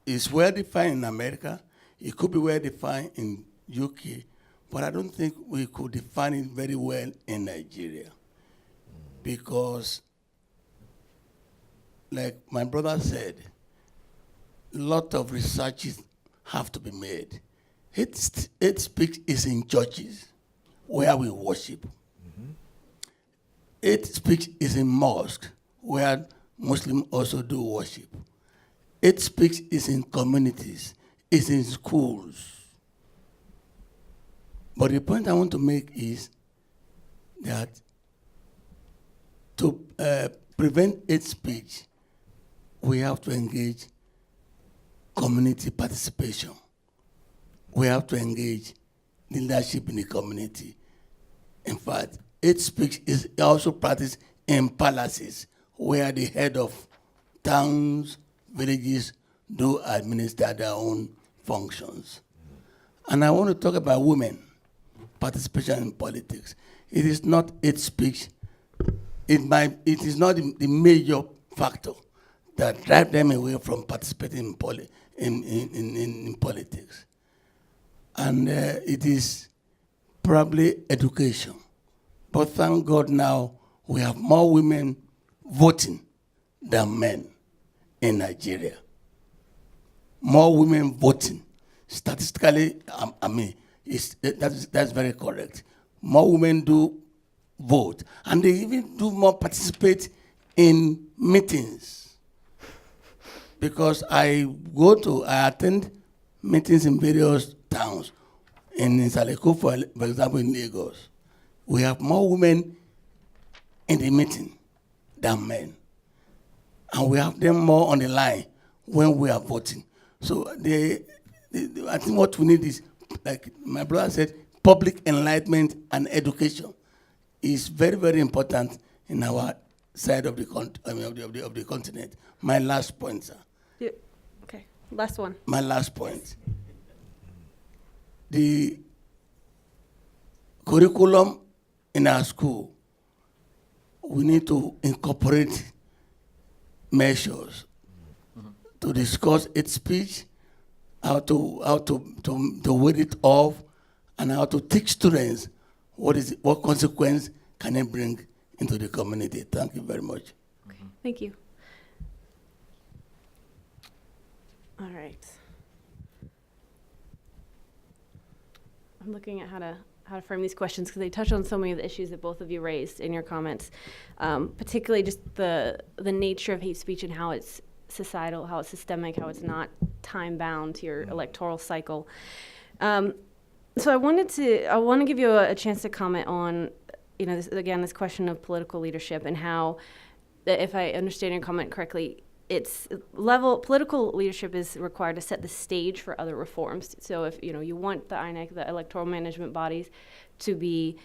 It's well defined in America. It could be well defined in UK, but I don't think we could define it very well in Nigeria. Because, like my brother said, a lot of researches have to be made. Hate speech is in churches, where we worship. Hate speech is in mosque, where Muslims also do worship. Hate speech is in communities, is in schools. But the point I want to make is that to prevent hate speech, we have to engage community participation. We have to engage leadership in the community. In fact, hate speech is also practiced in palaces where the head of towns, villages do administer their own functions. And I want to talk about women participation in politics. It is not hate speech. It is not the major factor that drive them away from participating in politics. And it is probably education. But thank God now we have more women voting than men in Nigeria. More women voting. Statistically, that's very correct. More women do vote, and they even do more participate in meetings. Because I attend meetings in various towns. In Saleko, for example, in Lagos, we have more women in the meeting than men. And we have them more on the line when we are voting. So I think what we need is, like my brother said, public enlightenment and education is very, very important in our side of the continent. My last point, sir. Yeah. Okay, last one. My last point. The curriculum in our school, we need to incorporate measures to discuss its speech, how to ward it off, and how to teach students what consequence can it bring into the community. Thank you very much. Okay, thank you. All right. I'm looking at how to frame these questions because they touch on so many of the issues that both of you raised in your comments, particularly just the nature of hate speech and how it's societal, how it's systemic, how it's not time-bound to your electoral cycle. So I want to give you a chance to comment on, this question of political leadership and how, if I understand your comment correctly, political leadership is required to set the stage for other reforms. So if you want the INEC, the electoral management bodies, to be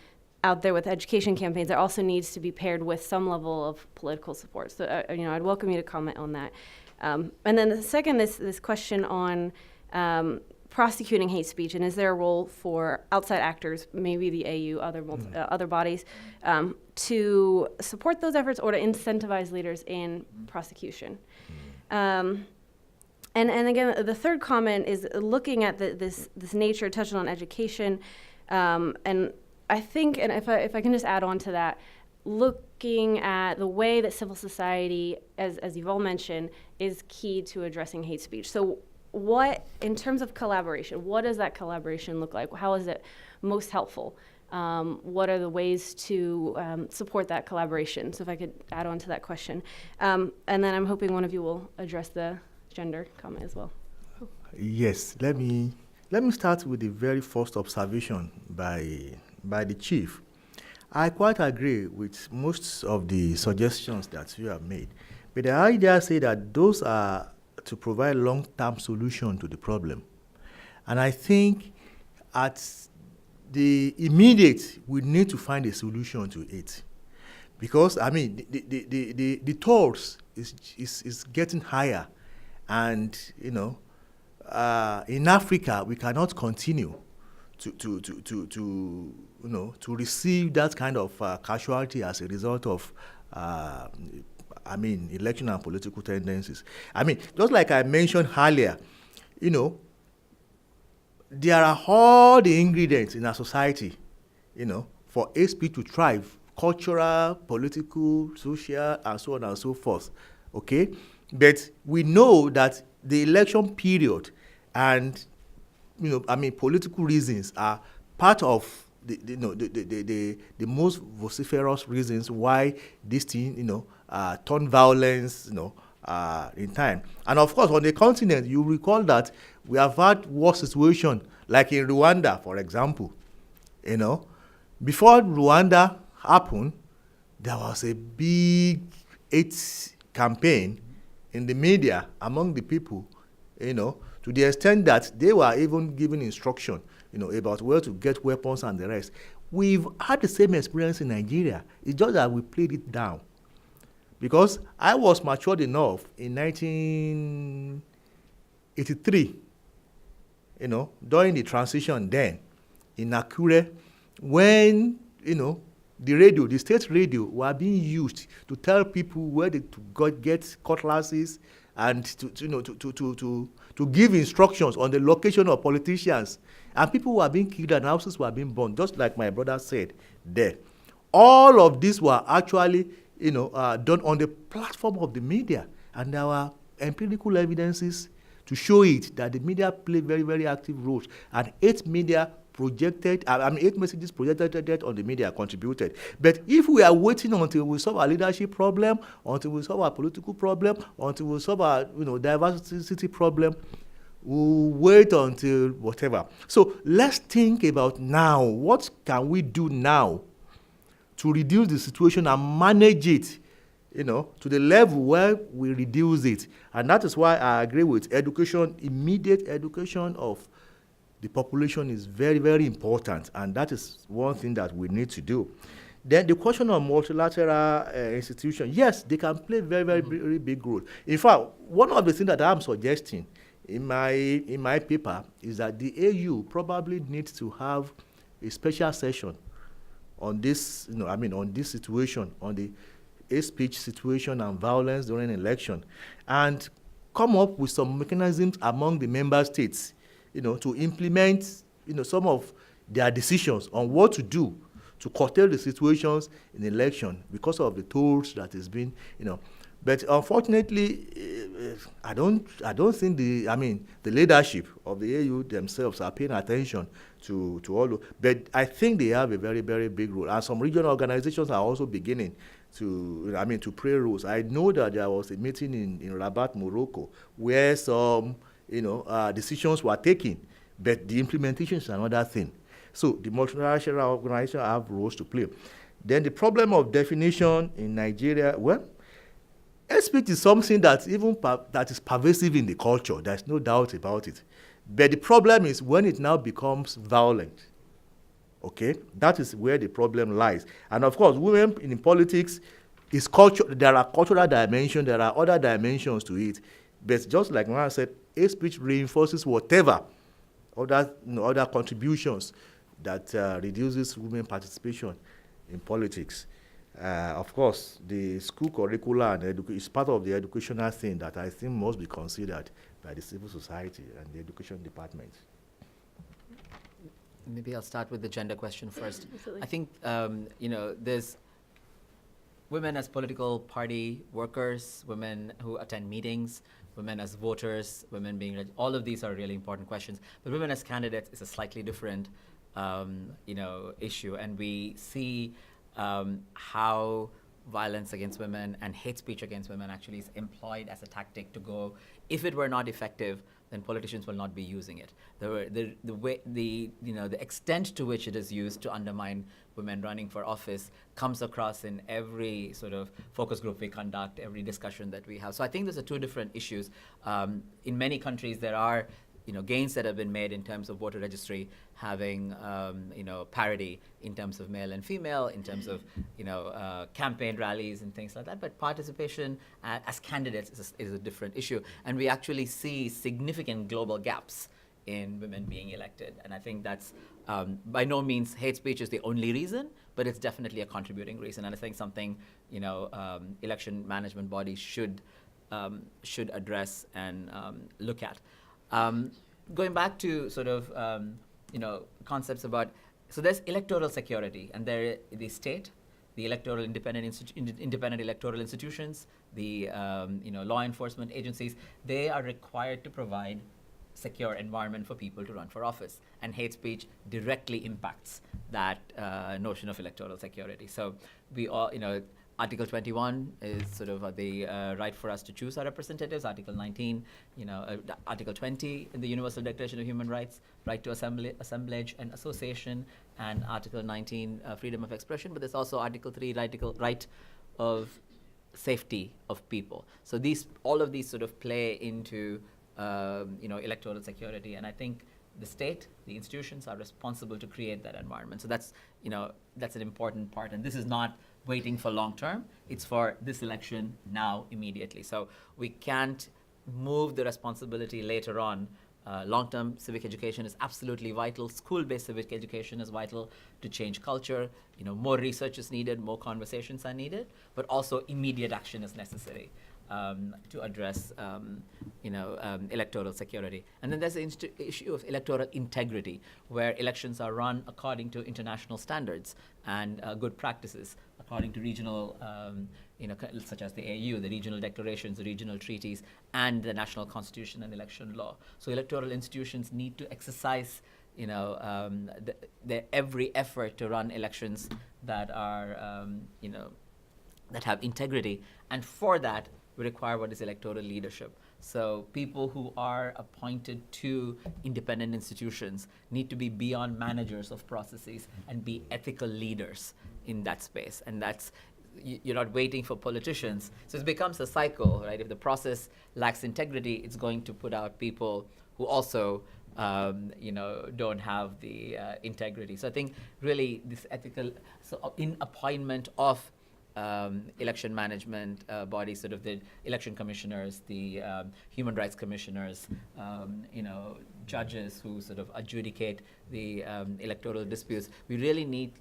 out there with education campaigns, there also needs to be paired with some level of political support. So I'd welcome you to comment on that. And then the second, this question on prosecuting hate speech, and is there a role for outside actors, maybe the AU, other bodies, to support those efforts or to incentivize leaders in prosecution? And again, the third comment is looking at this nature, touching on education, and I think, and if I can just add on to that, looking at the way that civil society, as you've all mentioned, is key to addressing hate speech. So what, in terms of collaboration, what does that collaboration look like? How is it most helpful? What are the ways to support that collaboration? So if I could add on to that question. And then I'm hoping one of you will address the gender comment as well. Yes, let me start with the very first observation by the chief. I quite agree with most of the suggestions that you have made. But the idea say that those are to provide long-term solution to the problem. And I think at the immediate, we need to find a solution to it. Because, the tolls is getting higher. And, in Africa, we cannot continue to receive that kind of casualty as a result of election and political tendencies. Just like I mentioned earlier, there are all the ingredients in our society, for hate speech to thrive: cultural, political, social, and so on and so forth. Okay? But we know that the election period and, political reasons are part of the most vociferous reasons why this thing, turned violence, in time. And of course, on the continent, you recall that we have had war situation, like in Rwanda, for example. Before Rwanda happened, there was a big AIDS campaign in the media among the people, to the extent that they were even given instruction, about where to get weapons and the rest. We've had the same experience in Nigeria. It's just that we played it down. Because I was matured enough in 1983, during the transition then, in Akure, when, the state radio were being used to tell people where to get cutlasses and to give instructions on the location of politicians. And people were being killed and houses were being burned, just like my brother said there. All of this were actually, done on the platform of the media. And there were empirical evidences to show it, that the media played very, very active roles. And 8 messages projected on the media contributed. But if we are waiting until we solve our leadership problem, until we solve our political problem, until we solve our diversity problem, we'll wait until whatever. So let's think about now. What can we do now to reduce the situation and manage it, to the level where we reduce it? And that is why I agree with education. Immediate education of the population is very, very important, and that is one thing that we need to do. Then the question of multilateral institutions, yes, they can play very, very, very big role. In fact, one of the things that I'm suggesting in my paper is that the AU probably needs to have a special session on this, on this situation, on the hate speech situation and violence during election, and come up with some mechanisms among the member states, to implement, some of their decisions on what to do to curtail the situations in election because of the tools that has been, But unfortunately, I don't think the leadership of the AU themselves are paying attention to all. But I think they have a very, very big role, and some regional organizations are also beginning to play roles. I know that there was a meeting in Rabat, Morocco, where some decisions were taken, but the implementation is another thing. So the multilateral organizations have roles to play. Then the problem of definition in Nigeria, hate speech is something that that is pervasive in the culture. There's no doubt about it. But the problem is when it now becomes violent. Okay, that is where the problem lies. And of course, women in politics is culture. There are cultural dimensions. There are other dimensions to it. But just like Mara said, hate speech reinforces whatever other contributions that reduces women participation in politics. Of course, the school curricula and is part of the educational thing that I think must be considered by the civil society and the education department. Maybe I'll start with the gender question first. Absolutely. I think, there's women as political party workers, women who attend meetings, women as voters, women being, all of these are really important questions. But women as candidates is a slightly different, issue. And we see how violence against women and hate speech against women actually is employed as a tactic to go, if it were not effective, then politicians will not be using it. The extent to which it is used to undermine women running for office comes across in every sort of focus group we conduct, every discussion that we have. So I think those are two different issues. In many countries, there are gains that have been made in terms of voter registry having, parity in terms of male and female, in terms of, campaign rallies and things like that. But participation as candidates is a different issue. And we actually see significant global gaps in women being elected. And I think that's by no means hate speech is the only reason, but it's definitely a contributing reason. And I think something, election management bodies should address and look at. Going back to sort of, concepts about, so there's electoral security, and there the state, the electoral independent electoral institutions, the law enforcement agencies, they are required to provide secure environment for people to run for office. And hate speech directly impacts that notion of electoral security. So we all, Article 21 is sort of the right for us to choose our representatives. Article 19, Article 20 in the Universal Declaration of Human Rights, right to assemblage and association, and Article 19, freedom of expression. But there's also Article 3, right of safety of people. So all of these sort of play into electoral security, and I think the state, the institutions are responsible to create that environment. So that's an important part, and this is not waiting for long term. It's for this election now, immediately. So we can't move the responsibility later on. Long-term civic education is absolutely vital. School-based civic education is vital to change culture. More research is needed, more conversations are needed, but also immediate action is necessary to address electoral security. And then there's the issue of electoral integrity, where elections are run according to international standards and good practices, according to regional, such as the AU, the regional declarations, the regional treaties, and the national constitution and election law. So electoral institutions need to exercise their every effort to run elections that are, that have integrity. And for that, we require what is electoral leadership. So people who are appointed to independent institutions need to be beyond managers of processes and be ethical leaders in that space. And that's, you're not waiting for politicians. So it becomes a cycle, right? If the process lacks integrity, it's going to put out people who also don't have the integrity. So I think really this ethical, so in appointment of election management bodies, sort of the election commissioners, the human rights commissioners, judges who sort of adjudicate the electoral disputes. We really need,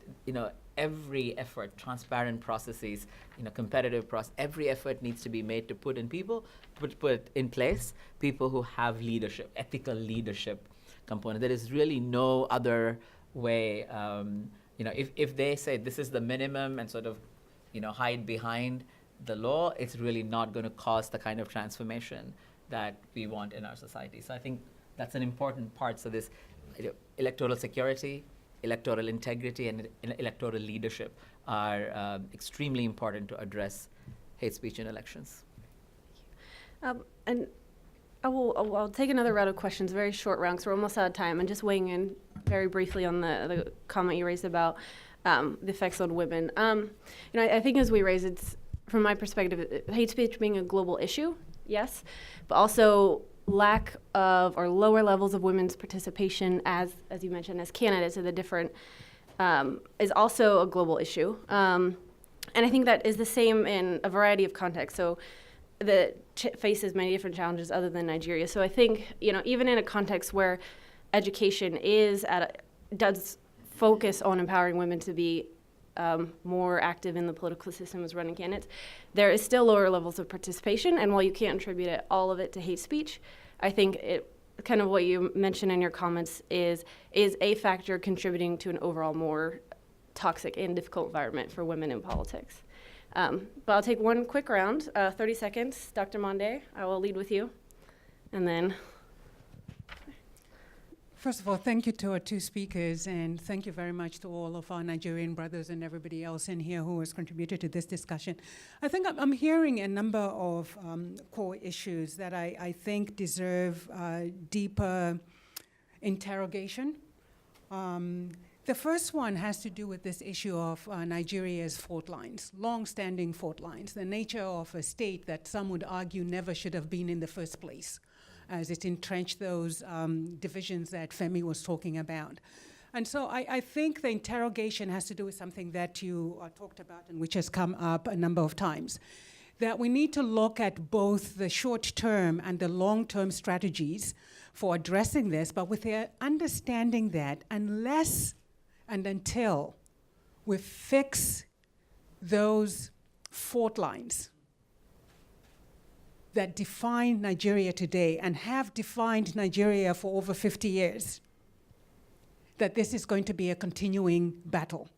every effort, transparent processes, competitive process. Every effort needs to be made to put in place people who have leadership, ethical leadership component. There is really no other way. If they say this is the minimum and sort of hide behind the law, it's really not going to cause the kind of transformation that we want in our society. So I think that's an important part. So this electoral security, electoral integrity, and electoral leadership are extremely important to address hate speech in elections. And I'll take another round of questions, very short round, because we're almost out of time, and just weighing in very briefly on the comment you raised about the effects on women. I think as we raise, it's, from my perspective, hate speech being a global issue, yes, but also lack of or lower levels of women's participation as you mentioned, as candidates of the different, is also a global issue. And I think that is the same in a variety of contexts. So faces many different challenges other than Nigeria. So I think, even in a context where education does focus on empowering women to be more active in the political system as running candidates, there is still lower levels of participation. And while you can't attribute all of it to hate speech, I think it kind of what you mentioned in your comments is a factor contributing to an overall more toxic and difficult environment for women in politics. But I'll take one quick round, 30 seconds. Dr. Monde, I will lead with you. And then. First of all, thank you to our two speakers, and thank you very much to all of our Nigerian brothers and everybody else in here who has contributed to this discussion. I think I'm hearing a number of core issues that I think deserve deeper interrogation. The first one has to do with this issue of Nigeria's fault lines, long-standing fault lines, the nature of a state that some would argue never should have been in the first place, as it entrenched those divisions that Femi was talking about. And so I think the interrogation has to do with something that you talked about and which has come up a number of times, that we need to look at both the short-term and the long-term strategies for addressing this, but with the understanding that unless and until we fix those fault lines that define Nigeria today and have defined Nigeria for over 50 years, that this is going to be a continuing battle.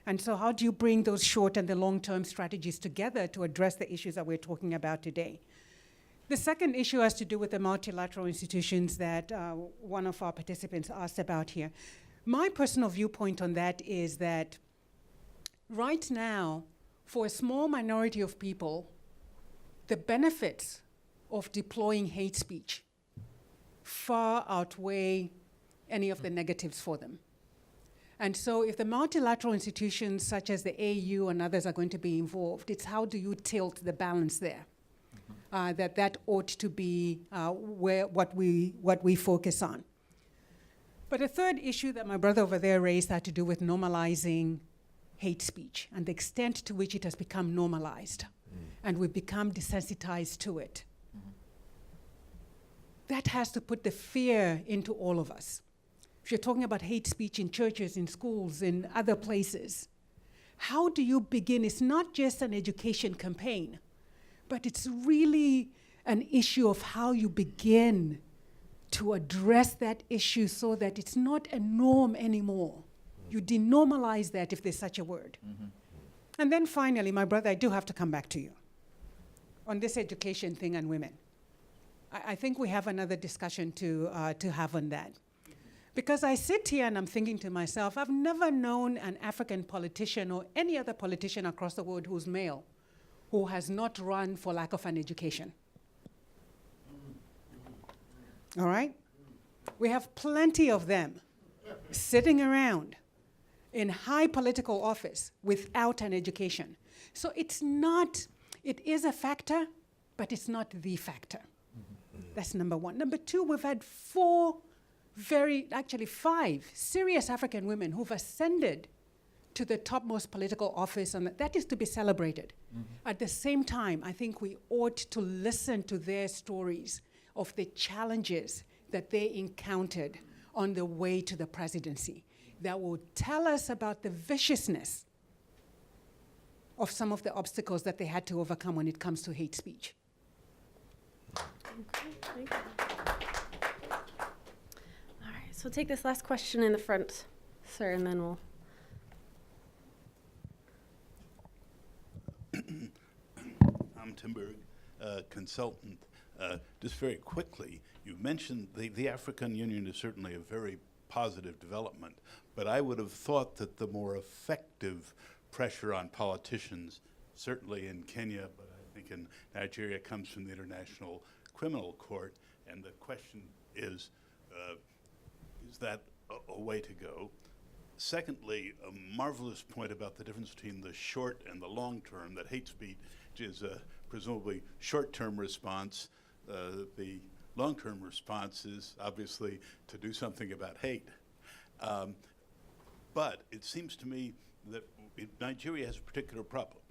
And so how do you bring those short and the long-term strategies together to address the issues that we're talking about today? The second issue has to do with the multilateral institutions that one of our participants asked about here. My personal viewpoint on that is that right now, for a small minority of people, the benefits of deploying hate speech far outweigh any of the negatives for them. And so if the multilateral institutions such as the AU and others are going to be involved, it's how do you tilt the balance there? That ought to be what we focus on. But a third issue that my brother over there raised had to do with normalizing hate speech and the extent to which it has become normalized. And we've become desensitized to it. That has to put the fear into all of us. If you're talking about hate speech in churches, in schools, in other places, how do you begin? It's not just an education campaign, but it's really an issue of how you begin to address that issue so that it's not a norm anymore. You denormalize that, if there's such a word. And then finally, my brother, I do have to come back to you on this education thing and women. I think we have another discussion to have on that. Because I sit here and I'm thinking to myself, I've never known an African politician or any other politician across the world who's male who has not run for lack of an education. All right? We have plenty of them sitting around in high political office without an education. So it is a factor, but it's not the factor. That's number one. Number two, we've had five serious African women who've ascended to the topmost political office, and that is to be celebrated. At the same time, I think we ought to listen to their stories of the challenges that they encountered on the way to the presidency that will tell us about the viciousness of some of the obstacles that they had to overcome when it comes to hate speech. Okay, thank you. All right, so we'll take this last question in the front, sir, and then we'll. I'm Timberg, consultant. Just very quickly, you mentioned the African Union is certainly a very positive development, but I would have thought that the more effective pressure on politicians, certainly in Kenya, but I think in Nigeria, comes from the International Criminal Court, and the question is that a way to go? Secondly, a marvelous point about the difference between the short and the long term, that hate speech is a presumably short-term response. The long-term response is obviously to do something about hate. But it seems to me that Nigeria has a particular problem.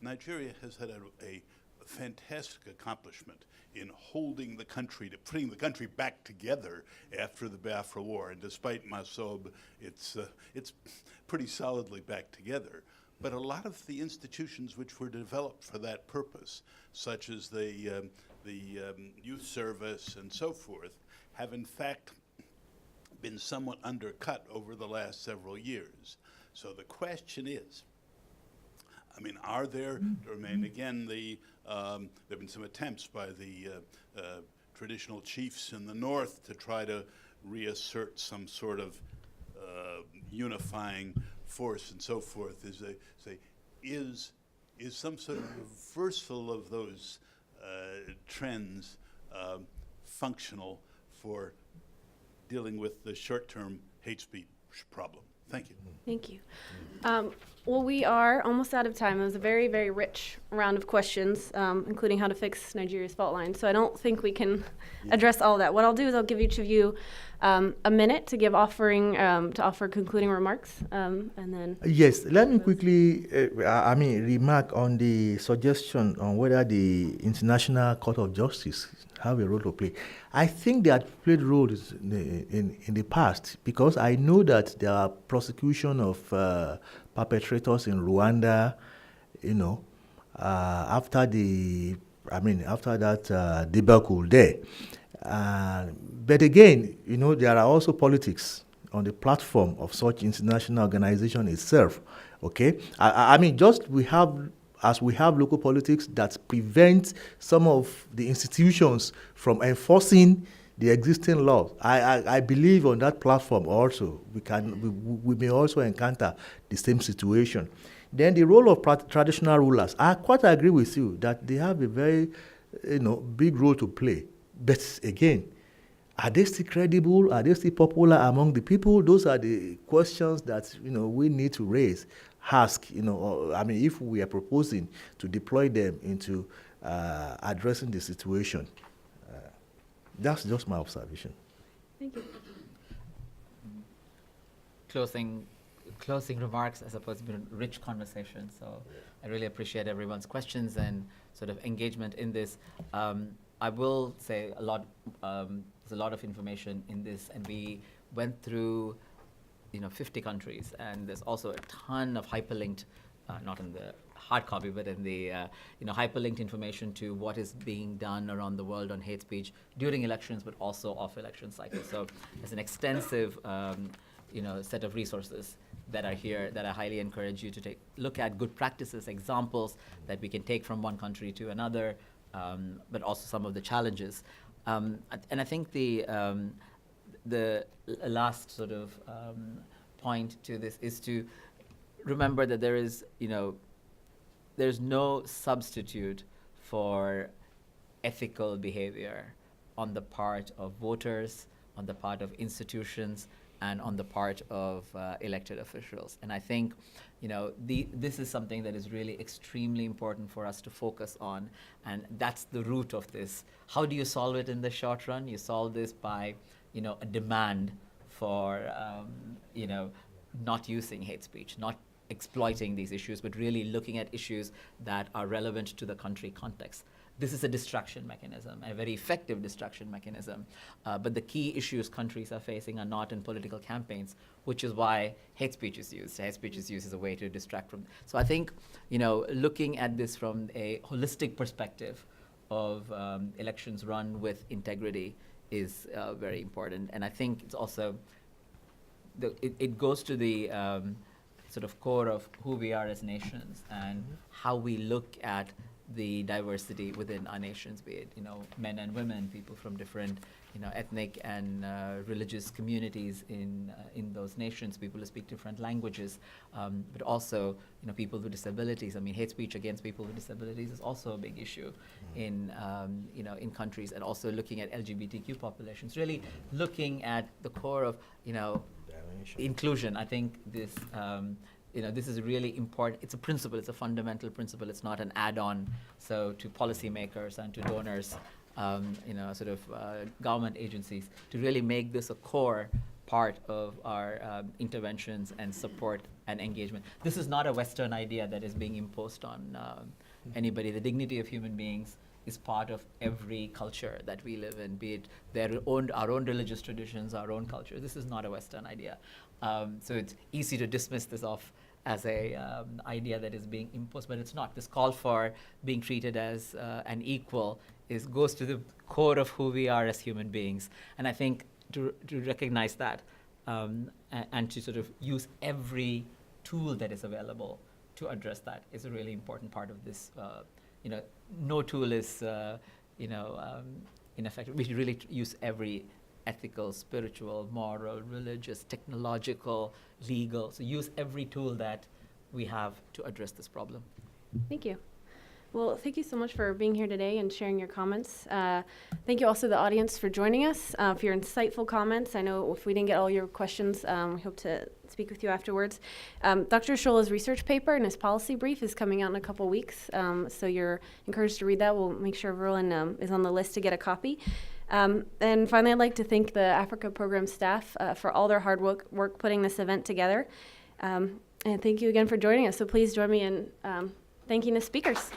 Nigeria has had a fantastic accomplishment in holding the country, putting the country back together after the Biafra War. And despite Masob, it's pretty solidly back together. But a lot of the institutions which were developed for that purpose, such as the youth service and so forth, have in fact been somewhat undercut over the last several years. So the question is, I mean, are there, and again, there have been some attempts by the traditional chiefs in the north to try to reassert some sort of unifying force and so forth. Is some sort of reversal of those trends functional for dealing with the short-term hate speech problem? Thank you. Thank you. Well, we are almost out of time. It was a very, very rich round of questions, including how to fix Nigeria's fault line. So I don't think we can address all of that. What I'll do is I'll give each of you a minute to offer concluding remarks, and then. Yes, let me quickly, remark on the suggestion on whether the International Court of Justice have a role to play. I think they have played roles in the past, because I know that there are prosecution of perpetrators in Rwanda, after that debacle there. But again, there are also politics on the platform of such international organization itself. Okay, we have as we have local politics that prevent some of the institutions from enforcing the existing laws. I believe on that platform also we may also encounter the same situation. Then the role of traditional rulers, I quite agree with you that they have a very big role to play. But again, are they still credible? Are they still popular among the people? Those are the questions that we need to raise, ask. If we are proposing to deploy them into addressing the situation. That's just my observation. Thank you. Closing remarks. I suppose it's been a rich conversation. So I really appreciate everyone's questions and sort of engagement in this. I will say a lot. There's a lot of information in this, and we went through 50 countries, and there's also a ton of hyperlinked, not in the hard copy, but in the hyperlinked information to what is being done around the world on hate speech during elections, but also off election cycles. So there's an extensive set of resources that are here that I highly encourage you to look at good practices, examples that we can take from one country to another, but also some of the challenges. And I think the last sort of point to this is to remember that there's no substitute for ethical behavior on the part of voters, on the part of institutions, and on the part of elected officials. And I think, this is something that is really extremely important for us to focus on, and that's the root of this. How do you solve it in the short run? You solve this by, a demand for, not using hate speech, not exploiting these issues, but really looking at issues that are relevant to the country context. This is a distraction mechanism, a very effective distraction mechanism. But the key issues countries are facing are not in political campaigns, which is why hate speech is used. Hate speech is used as a way to distract from. So I think, looking at this from a holistic perspective of elections run with integrity is very important. And I think it's also, it goes to the sort of core of who we are as nations and how we look at the diversity within our nations, be it men and women, people from different ethnic and religious communities in those nations, people who speak different languages, but also people with disabilities. I mean, hate speech against people with disabilities is also a big issue in countries, and also looking at LGBTQ populations, really looking at the core of inclusion. I think this. This is really important. It's a principle. It's a fundamental principle. It's not an add-on. So to policymakers and to donors, government agencies, to really make this a core part of our interventions and support and engagement. This is not a Western idea that is being imposed on anybody. The dignity of human beings is part of every culture that we live in, be it our own religious traditions, our own culture. This is not a Western idea. So it's easy to dismiss this off as a idea that is being imposed, but it's not. This call for being treated as an equal goes to the core of who we are as human beings. And I think to recognize that and to sort of use every tool that is available to address that is a really important part of this. No tool is ineffective. We should really use every ethical, spiritual, moral, religious, technological, legal. So use every tool that we have to address this problem. Thank you. Well, thank you so much for being here today and sharing your comments. Thank you also to the audience for joining us, for your insightful comments. I know if we didn't get all your questions, we hope to speak with you afterwards. Dr. Ishola's research paper and his policy brief is coming out in a couple weeks, so you're encouraged to read that. We'll make sure everyone is on the list to get a copy. And finally, I'd like to thank the Africa Program staff for all their hard work putting this event together. And thank you again for joining us. So please join me in thanking the speakers.